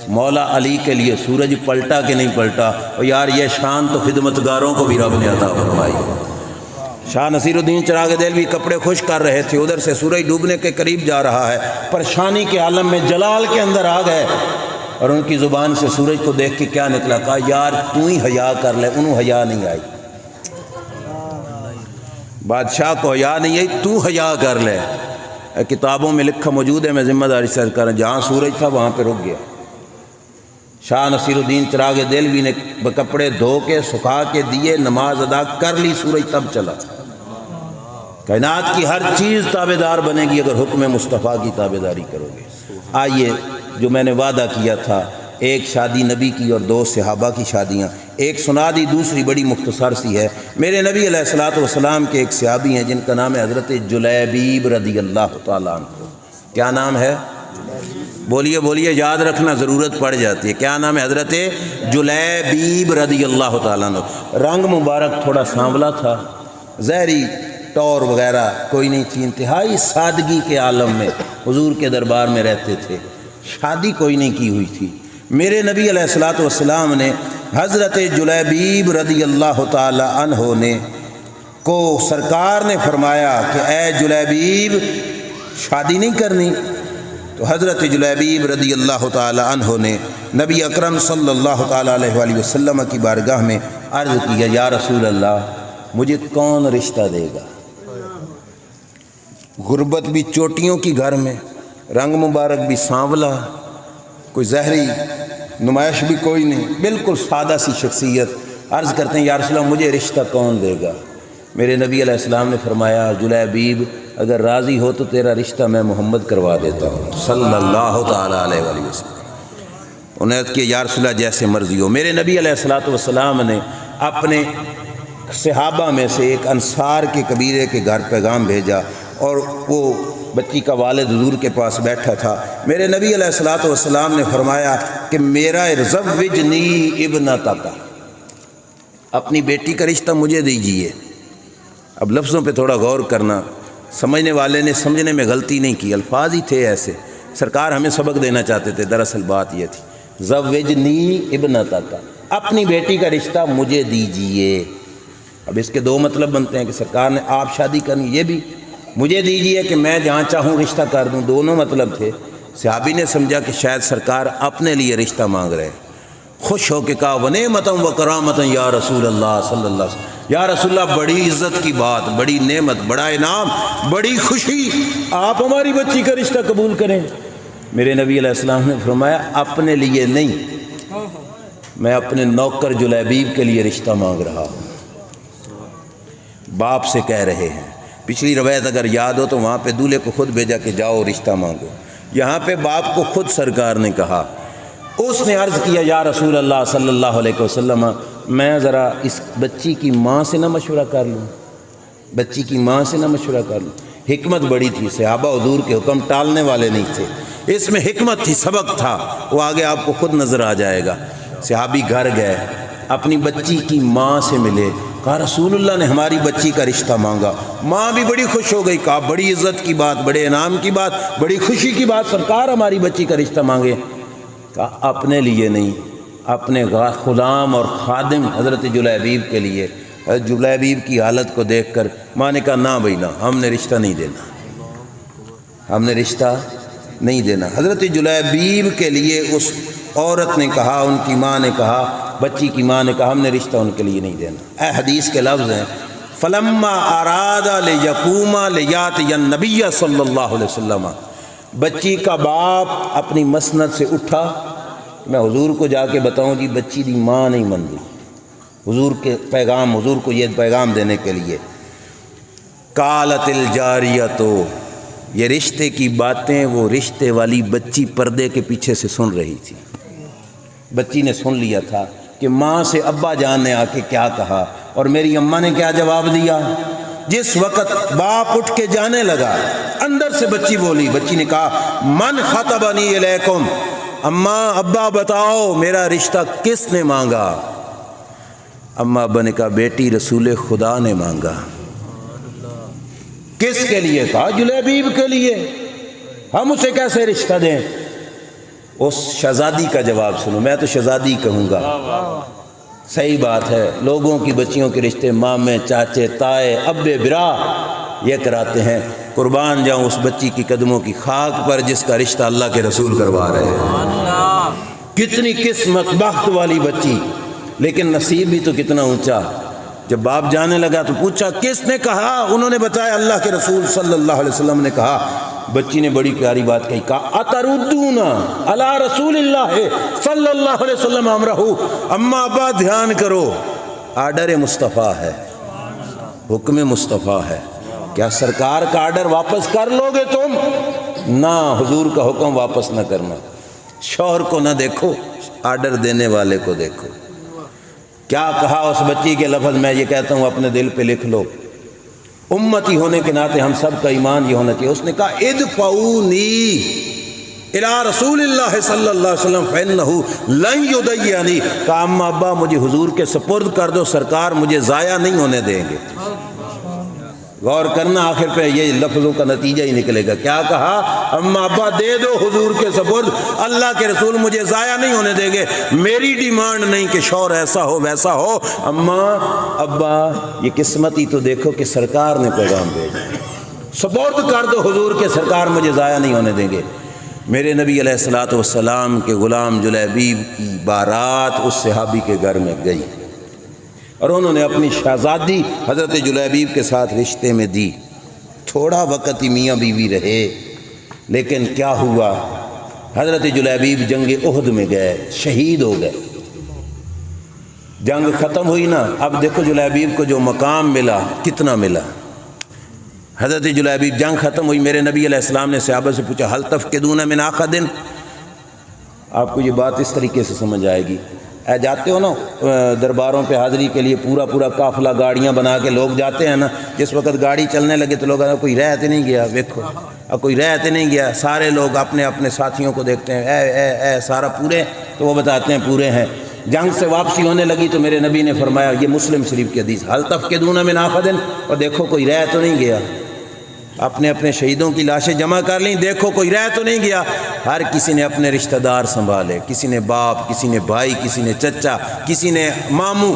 [SPEAKER 2] مولا علی کے لیے سورج پلٹا کہ نہیں پلٹا، اور یار یہ شان تو خدمتگاروں کو بھی رب نے عطا فرمائی۔ شاہ نصیر الدین چراغ دہلوی کپڑے خشک کر رہے تھے، ادھر سے سورج ڈوبنے کے قریب جا رہا ہے، پریشانی کے عالم میں جلال کے اندر آ گئے اور ان کی زبان سے سورج کو دیکھ کے کیا نکلا؟ کہا یار تو ہی حیا کر لے، انہوں حیا نہیں آئی، بادشاہ کو حیا نہیں آئی، تو حیا کر لے۔ کتابوں میں لکھا موجود ہے، میں ذمہ داری سے کر رہا ہوں، جہاں سورج تھا وہاں پہ رک گیا۔ شاہ نصیر الدین چراغ دہلوی نے کپڑے دھو کے سکھا کے دیے، نماز ادا کر لی، سورج تب چلا۔ کائنات کی ہر چیز تابع دار بنے گی اگر حکم مصطفیٰ کی تابع داری کرو گے۔ آئیے جو میں نے وعدہ کیا تھا، ایک شادی نبی کی اور دو صحابہ کی شادیاں، ایک سنا دی، دوسری بڑی مختصر سی ہے۔ میرے نبی علیہ الصلوۃ والسلام کے ایک صحابی ہیں جن کا نام ہے حضرت جلیبیب رضی اللہ تعالیٰ عنہ۔ کیا نام ہے؟ بولیے بولیے، یاد رکھنا ضرورت پڑ جاتی ہے۔ کیا نام ہے؟ حضرت جلیبیب رضی اللہ تعالیٰ عنہ۔ رنگ مبارک تھوڑا سانولا تھا، زہری ٹور وغیرہ کوئی نہیں تھی، انتہائی سادگی کے عالم میں حضور کے دربار میں رہتے تھے، شادی کوئی نہیں کی ہوئی تھی۔ میرے نبی علیہ الصلوۃ والسلام نے حضرت جلیبیب رضی اللہ تعالی عنہ نے کو سرکار نے فرمایا کہ اے جلیبیب شادی نہیں کرنی؟ تو حضرت جلیبیب رضی اللہ تعالی عنہ نے نبی اکرم صلی اللہ تعالی علیہ وآلہ وسلم کی بارگاہ میں عرض کیا یا رسول اللہ مجھے کون رشتہ دے گا؟ غربت بھی چوٹیوں کی گھر میں، رنگ مبارک بھی سانولا، کوئی زہری نمائش بھی کوئی نہیں، بالکل سادہ سی شخصیت۔ عرض کرتے ہیں یا رسول اللہ مجھے رشتہ کون دے گا؟ میرے نبی علیہ السلام نے فرمایا جلیبیب اگر راضی ہو تو تیرا رشتہ میں محمد کروا دیتا ہوں صلی اللہ تعالیٰ علیہ وآلہ وسلم۔ انہیں عرض کیا یا رسول اللہ جیسے مرضی ہو۔ میرے نبی علیہ الصلوۃ والسلام نے اپنے صحابہ میں سے ایک انصار کے قبیلے کے گھر پیغام بھیجا اور وہ بچی کا والد حضور کے پاس بیٹھا تھا۔ میرے نبی علیہ الصلوۃ والسلام نے فرمایا کہ میرا زوجنی ابنتک، اپنی بیٹی کا رشتہ مجھے دیجیے۔ اب لفظوں پہ تھوڑا غور کرنا، سمجھنے والے نے سمجھنے میں غلطی نہیں کی، الفاظ ہی تھے ایسے، سرکار ہمیں سبق دینا چاہتے تھے، دراصل بات یہ تھی زوجنی ابنتک، اپنی بیٹی کا رشتہ مجھے دیجیے۔ اب اس کے دو مطلب بنتے ہیں کہ سرکار نے آپ شادی کرنی، یہ بھی مجھے دیجیے کہ میں جہاں چاہوں رشتہ کر دوں، دونوں مطلب تھے۔ صحابی نے سمجھا کہ شاید سرکار اپنے لیے رشتہ مانگ رہے ہیں، خوش ہو کے کہا ونعمتاً و کرامتاً یا رسول اللہ صلی اللہ علیہ وسلم، یا رسول اللہ بڑی عزت کی بات، بڑی نعمت، بڑا انعام، بڑی خوشی، آپ ہماری بچی کا رشتہ قبول کریں۔ میرے نبی علیہ السلام نے فرمایا اپنے لیے نہیں، میں اپنے نوکر جلیبیب کے لیے رشتہ مانگ رہا ہوں۔ باپ سے کہہ رہے ہیں، پچھلی روایت اگر یاد ہو تو وہاں پہ دولہے کو خود بھیجا کہ جاؤ رشتہ مانگو، یہاں پہ باپ کو خود سرکار نے کہا۔ اس نے عرض کیا یا رسول اللہ صلی اللہ علیہ وسلم، میں ذرا اس بچی کی ماں سے نہ مشورہ کر لوں، بچی کی ماں سے نہ مشورہ کر لوں۔ حکمت بڑی تھی، صحابہ حضور کے حکم ٹالنے والے نہیں تھے، اس میں حکمت تھی، سبق تھا، وہ آگے آپ کو خود نظر آ جائے گا۔ صحابی گھر گئے، اپنی بچی کی ماں سے ملے، کہا رسول اللہ نے ہماری بچی کا رشتہ مانگا۔ ماں بھی بڑی خوش ہو گئی، کہا بڑی عزت کی بات، بڑے انعام کی بات، بڑی خوشی کی بات، سرکار ہماری بچی کا رشتہ مانگے۔ کہا اپنے لیے نہیں، اپنے غلام اور خادم حضرت جلیبیب کے لیے۔ جلیبیب کی حالت کو دیکھ کر ماں نے کہا نہ بھائی نہ، ہم نے رشتہ نہیں دینا، ہم نے رشتہ نہیں دینا۔ حضرت جلیبیب کے لیے اس عورت نے کہا، ان کی ماں نے کہا، بچی کی ماں نے کہا ہم نے رشتہ ان کے لیے نہیں دینا۔ اے حدیث کے لفظ ہیں فلما اراد لیقوم لیاتی النبی صلی اللہ علیہ وسلم، بچی کا باپ اپنی مسند سے اٹھا، میں حضور کو جا کے بتاؤں جی بچی دی ماں نہیں من دی، حضور کے پیغام، حضور کو یہ پیغام دینے کے لیے۔ قالت الجاریۃ، یہ رشتے کی باتیں وہ رشتے والی بچی پردے کے پیچھے سے سن رہی تھی۔ بچی نے سن لیا تھا کہ ماں سے ابا جان نے آ کے کیا کہا اور میری اماں نے کیا جواب دیا۔ جس وقت باپ اٹھ کے جانے لگا، اندر سے بچی بولی، بچی نے کہا من خطبنی الیکم، اماں ابا بتاؤ میرا رشتہ کس نے مانگا؟ اماں ابا نے کہا بیٹی رسول خدا نے مانگا۔ کس کے لیے؟ کہا جلیبیب کے لیے، ہم اسے کیسے رشتہ دیں؟ اس شہزادی کا جواب سنو، میں تو شہزادی کہوں گا، صحیح بات ہے، لوگوں کی بچیوں کے رشتے مامے، چاچے، تائے، ابے، برا یہ کراتے ہیں۔ قربان جاؤں اس بچی کی قدموں کی خاک پر جس کا رشتہ اللہ کے رسول کروا رہے ہیں۔ کتنی قسمت بخت والی بچی، لیکن نصیب بھی تو کتنا اونچا۔ جب باپ جانے لگا تو پوچھا کس نے کہا؟ انہوں نے بتایا اللہ کے رسول صلی اللہ علیہ وسلم نے کہا۔ بچی نے بڑی پیاری بات کہی، کہا اتردون علی رسول اللہ صلی اللہ علیہ وسلم امرہ، اماں ابا دھیان کرو، آرڈر مصطفیٰ ہے، حکم مصطفیٰ ہے، کیا سرکار کا آرڈر واپس کر لو گے تم؟ نہ، حضور کا حکم واپس نہ کرنا۔ شوہر کو نہ دیکھو، آرڈر دینے والے کو دیکھو۔ کیا کہا اس بچی کے لفظ میں یہ کہتا ہوں اپنے دل پہ لکھ لو، امتی ہونے کے ناطے ہم سب کا ایمان یہ ہونا چاہیے۔ اس نے کہا ادفعونی الی رسول اللہ صلی اللہ علیہ وسلم فإنہ لن یضیعنی، کہا اماں ابا مجھے حضور کے سپرد کر دو، سرکار مجھے ضائع نہیں ہونے دیں گے۔ غور کرنا، آخر پہ یہ لفظوں کا نتیجہ ہی نکلے گا۔ کیا کہا؟ اماں ابا دے دو حضور کے سپرد، اللہ کے رسول مجھے ضائع نہیں ہونے دیں گے، میری ڈیمانڈ نہیں کہ شوہر ایسا ہو ویسا ہو۔ اماں ابا یہ قسمت ہی تو دیکھو کہ سرکار نے پیغام بھیجا، سپرد کر دو حضور کے، سرکار مجھے ضائع نہیں ہونے دیں گے۔ میرے نبی علیہ الصلوۃ والسلام کے غلام جلیبیب کی بارات اس صحابی کے گھر میں گئی اور انہوں نے اپنی شہزادی حضرت جلیبیب کے ساتھ رشتے میں دی۔ تھوڑا وقت ہی میاں بیوی رہے، لیکن کیا ہوا؟ حضرت جلیبیب جنگ احد میں گئے، شہید ہو گئے۔ جنگ ختم ہوئی نا، اب دیکھو جلیبیب کو جو مقام ملا کتنا ملا۔ حضرت جلیبیب جنگ ختم ہوئی، میرے نبی علیہ السلام نے صحابہ سے پوچھا حل تفقدون من احد؟ آپ کو یہ بات اس طریقے سے سمجھ آئے گی، جاتے ہو نا درباروں پہ حاضری کے لیے پورا قافلہ گاڑیاں بنا کے لوگ جاتے ہیں نا، جس وقت گاڑی چلنے لگے تو لوگ کوئی رہتے نہیں گیا، دیکھو اب کوئی رہتے نہیں گیا، سارے لوگ اپنے اپنے ساتھیوں کو دیکھتے ہیں، اے سارا پورے، تو وہ بتاتے ہیں پورے ہیں۔ جنگ سے واپسی ہونے لگی تو میرے نبی نے فرمایا، یہ مسلم شریف کی حدیث، حل تفقدون من احد، اور دیکھو کوئی رہ تو نہیں گیا، اپنے اپنے شہیدوں کی لاشیں جمع کر لیں، دیکھو کوئی رہ تو نہیں گیا۔ ہر کسی نے اپنے رشتہ دار سنبھالے، کسی نے باپ، کسی نے بھائی، کسی نے چچا، کسی نے ماموں،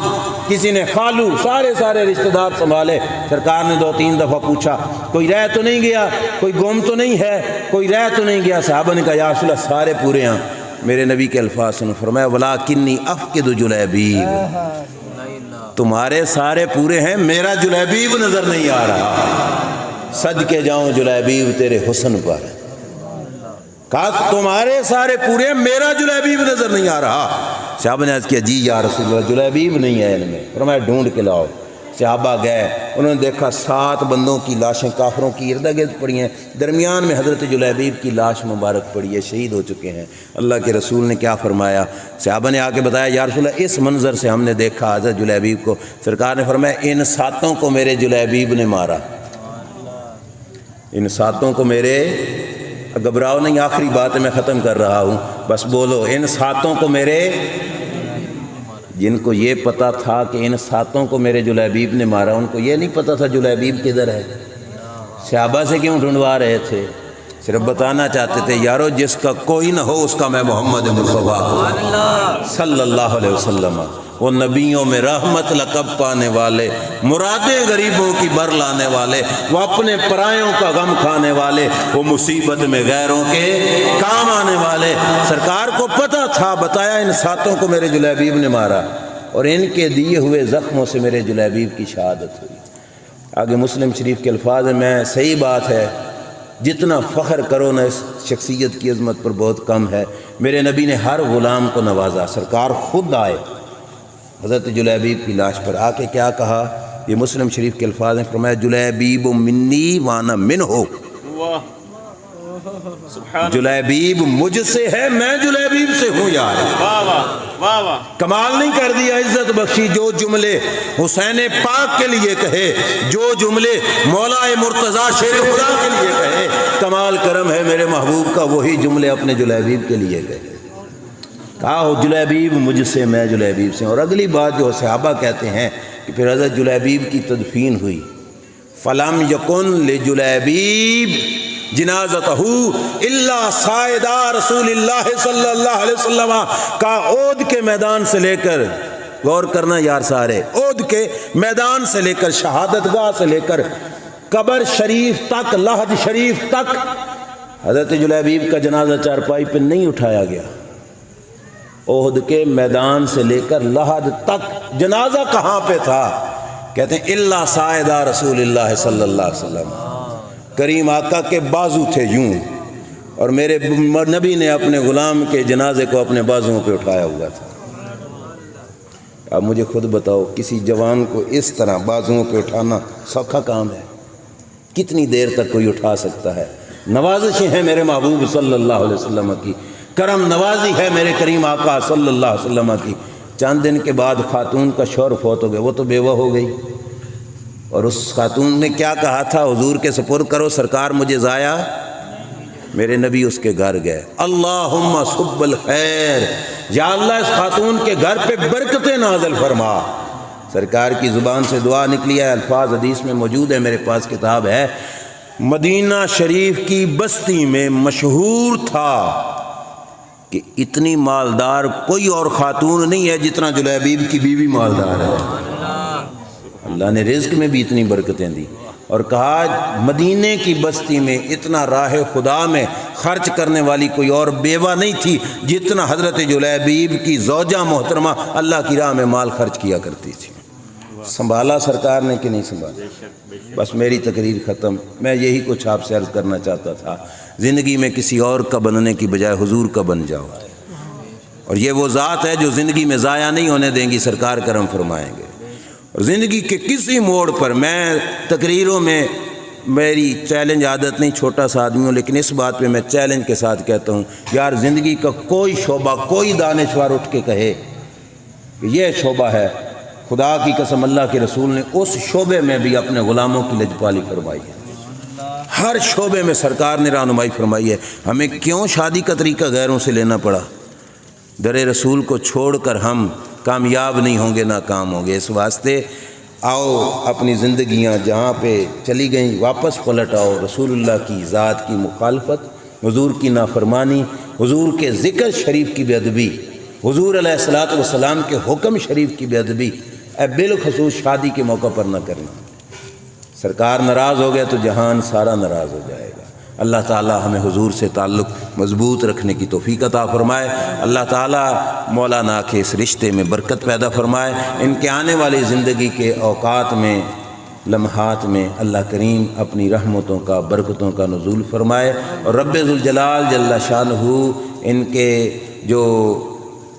[SPEAKER 2] کسی نے خالو، سارے رشتہ دار سنبھالے۔ سرکار نے 2-3 دفعہ پوچھا کوئی رہ تو نہیں گیا، کوئی گم تو نہیں ہے، کوئی رہ تو نہیں گیا؟ صحابہ نے کہا یا رسول اللہ سارے پورے ہیں۔ میرے نبی کے الفاظ سنو، فرمایا ولاکنی افقد جلیبیب، تمہارے سارے پورے ہیں، میرا جلیبیب نظر نہیں آ رہا۔ صدقے جاؤں جلیبیب تیرے حسن پر، کہا تمہارے سارے پورے، میرا جلیبیب نظر نہیں آ رہا۔ صحابہ نے عرض کیا جی یا رسول اللہ جلیبیب نہیں ہے ان میں، فرمایا ڈھونڈ کے لاؤ۔ صحابہ گئے، انہوں نے دیکھا 7 بندوں کی لاشیں کافروں کی ارد گرد پڑی ہیں، درمیان میں حضرت جلیبیب کی لاش مبارک پڑی ہے، شہید ہو چکے ہیں۔ اللہ کے رسول نے کیا فرمایا؟ صحابہ نے آ کے بتایا یا رسول اللہ اس منظر سے ہم نے دیکھا حضرت جلیبیب کو۔ سرکار نے فرمایا ان 7 کو میرے جلیبیب نے مارا، ان 7 کو میرے، گھبراؤ نہیں، آخری بات میں ختم کر رہا ہوں، بس بولو، ان 7 کو میرے، جن کو یہ پتا تھا کہ ان 7 کو میرے جلیبیب نے مارا، ان کو یہ نہیں پتا تھا جلیبیب کدھر ہے؟ صحابہ سے کیوں ڈھونڈوا رہے تھے؟ صرف بتانا چاہتے تھے یارو جس کا کوئی نہ ہو اس کا میں محمد مصطفیٰ صلی اللہ علیہ وسلم، وہ نبیوں میں رحمت لقب پانے والے، مرادیں غریبوں کی بر لانے والے، وہ اپنے پرایوں کا غم کھانے والے، وہ مصیبت میں غیروں کے کام آنے والے۔ سرکار کو پتہ تھا، بتایا ان 7 کو میرے جلیبیب نے مارا اور ان کے دیے ہوئے زخموں سے میرے جلیبیب کی شہادت ہوئی۔ آگے مسلم شریف کے الفاظ میں صحیح بات ہے، جتنا فخر کرو نہ اس شخصیت کی عظمت پر بہت کم ہے۔ میرے نبی نے ہر غلام کو نوازا، سرکار خود آئے حضرت جلیبیب کی لاش پر، آ کے کیا کہا؟ یہ مسلم شریف کے الفاظ ہیں، فرمایا جلیبیب منی وانا منہ، جلیبیب مجھ سے ہے میں جلیبیب سے ہوں۔ یار
[SPEAKER 3] واہ واہ واہ واہ،
[SPEAKER 2] کمال نہیں کر دیا؟ عزت بخشی، جو جملے حسین پاک کے لیے کہے، جو جملے مولا مرتضیٰ شیر خدا کے لیے کہے، کمال کرم ہے میرے محبوب کا، وہی جملے اپنے جلیبیب کے لیے کہے۔ کہا ہو جلیبیب مجھ سے میں جلیبیب سے۔ اور اگلی بات جو صحابہ کہتے ہیں کہ پھر حضرت جلیبیب کی تدفین ہوئی، فلم یکن لجلیبیب جنازتہ الا سائدہ رسول اللہ صلی اللہ علیہ وسلم کا عود کے میدان سے لے کر، غور کرنا یار سارے، عود کے میدان سے لے کر، شہادت گاہ سے لے کر قبر شریف تک، لحد شریف تک حضرت جلیبیب کا جنازہ چارپائی پہ نہیں اٹھایا گیا۔ عہد کے میدان سے لے کر لحد تک جنازہ کہاں پہ تھا؟ کہتے ہیں اللہ سائدہ رسول اللہ صلی اللہ علیہ وسلم، کریم آقا کے بازو تھے یوں، اور میرے نبی نے اپنے غلام کے جنازے کو اپنے بازوؤں پہ اٹھایا ہوا تھا۔ اب مجھے خود بتاؤ کسی جوان کو اس طرح بازوؤں پہ اٹھانا سوکھا کام ہے؟ کتنی دیر تک کوئی اٹھا سکتا ہے؟ نوازشیں ہیں میرے محبوب صلی اللہ علیہ وسلم کی، کرم نوازی ہے میرے کریم آقا صلی اللہ علیہ وسلم کی۔ چند دن کے بعد خاتون کا شوہر فوت ہو گیا، وہ تو بیوہ ہو گئی، اور اس خاتون نے کیا کہا تھا؟ حضور کے سپرد کرو، سرکار مجھے ضائع۔ میرے نبی اس کے گھر گئے، اللہم صب الخیر، یا اللہ اس خاتون کے گھر پہ برکتیں نازل فرما۔ سرکار کی زبان سے دعا نکلی ہے، الفاظ حدیث میں موجود ہے، میرے پاس کتاب ہے۔ مدینہ شریف کی بستی میں مشہور تھا کہ اتنی مالدار کوئی اور خاتون نہیں ہے جتنا جلیبیب کی بیوی مالدار ہے۔ اللہ نے رزق میں بھی اتنی برکتیں دی، اور کہا مدینے کی بستی میں اتنا راہ خدا میں خرچ کرنے والی کوئی اور بیوہ نہیں تھی جتنا حضرت جلیبیب کی زوجہ محترمہ اللہ کی راہ میں مال خرچ کیا کرتی تھی۔ سنبھالا سرکار نے کہ نہیں سنبھالا؟ بس میری تقریر ختم۔ میں یہی کچھ آپ سے عرض کرنا چاہتا تھا، زندگی میں کسی اور کا بننے کی بجائے حضور کا بن جاؤ، اور یہ وہ ذات ہے جو زندگی میں ضائع نہیں ہونے دیں گی، سرکار کرم فرمائیں گے۔ اور زندگی کے کسی موڑ پر، میں تقریروں میں میری چیلنج عادت نہیں، چھوٹا سا آدمی ہوں، لیکن اس بات پہ میں چیلنج کے ساتھ کہتا ہوں، یار زندگی کا کوئی شعبہ، کوئی دانشور اٹھ کے کہے کہ یہ شعبہ ہے، خدا کی قسم اللہ کے رسول نے اس شعبے میں بھی اپنے غلاموں کی لجپالی فرمائی ہے، ہر شعبے میں سرکار نے رہنمائی فرمائی ہے۔ ہمیں کیوں شادی کا طریقہ غیروں سے لینا پڑا؟ در رسول کو چھوڑ کر ہم کامیاب نہیں ہوں گے، ناکام ہوں گے۔ اس واسطے آؤ اپنی زندگیاں جہاں پہ چلی گئیں واپس پلٹ آؤ، رسول اللہ کی ذات کی مخالفت، حضور کی نافرمانی، حضور کے ذکر شریف کی بے ادبی، حضور علیہ الصلوۃ والسلام کے حکم شریف کی بے ادبی، بالخصوص شادی کے موقع پر نہ کرنا۔ سرکار ناراض ہو گئے تو جہان سارا ناراض ہو جائے گا۔ اللہ تعالی ہمیں حضور سے تعلق مضبوط رکھنے کی توفیق عطا فرمائے۔ اللہ تعالی مولانا کے اس رشتے میں برکت پیدا فرمائے، ان کے آنے والی زندگی کے اوقات میں لمحات میں اللہ کریم اپنی رحمتوں کا برکتوں کا نزول فرمائے، اور رب ذوالجلال جل شانہ ان کے جو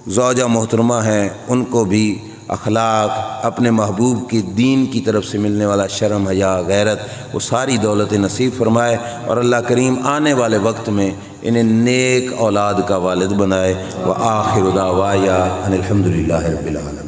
[SPEAKER 2] زوجہ محترمہ ہیں ان کو بھی اخلاق، اپنے محبوب کی دین کی طرف سے ملنے والا شرم، حیا، غیرت، وہ ساری دولت نصیب فرمائے، اور اللہ کریم آنے والے وقت میں انہیں نیک اولاد کا والد بنائے۔ وآخر دعوایا ان الحمدللہ رب العالمین۔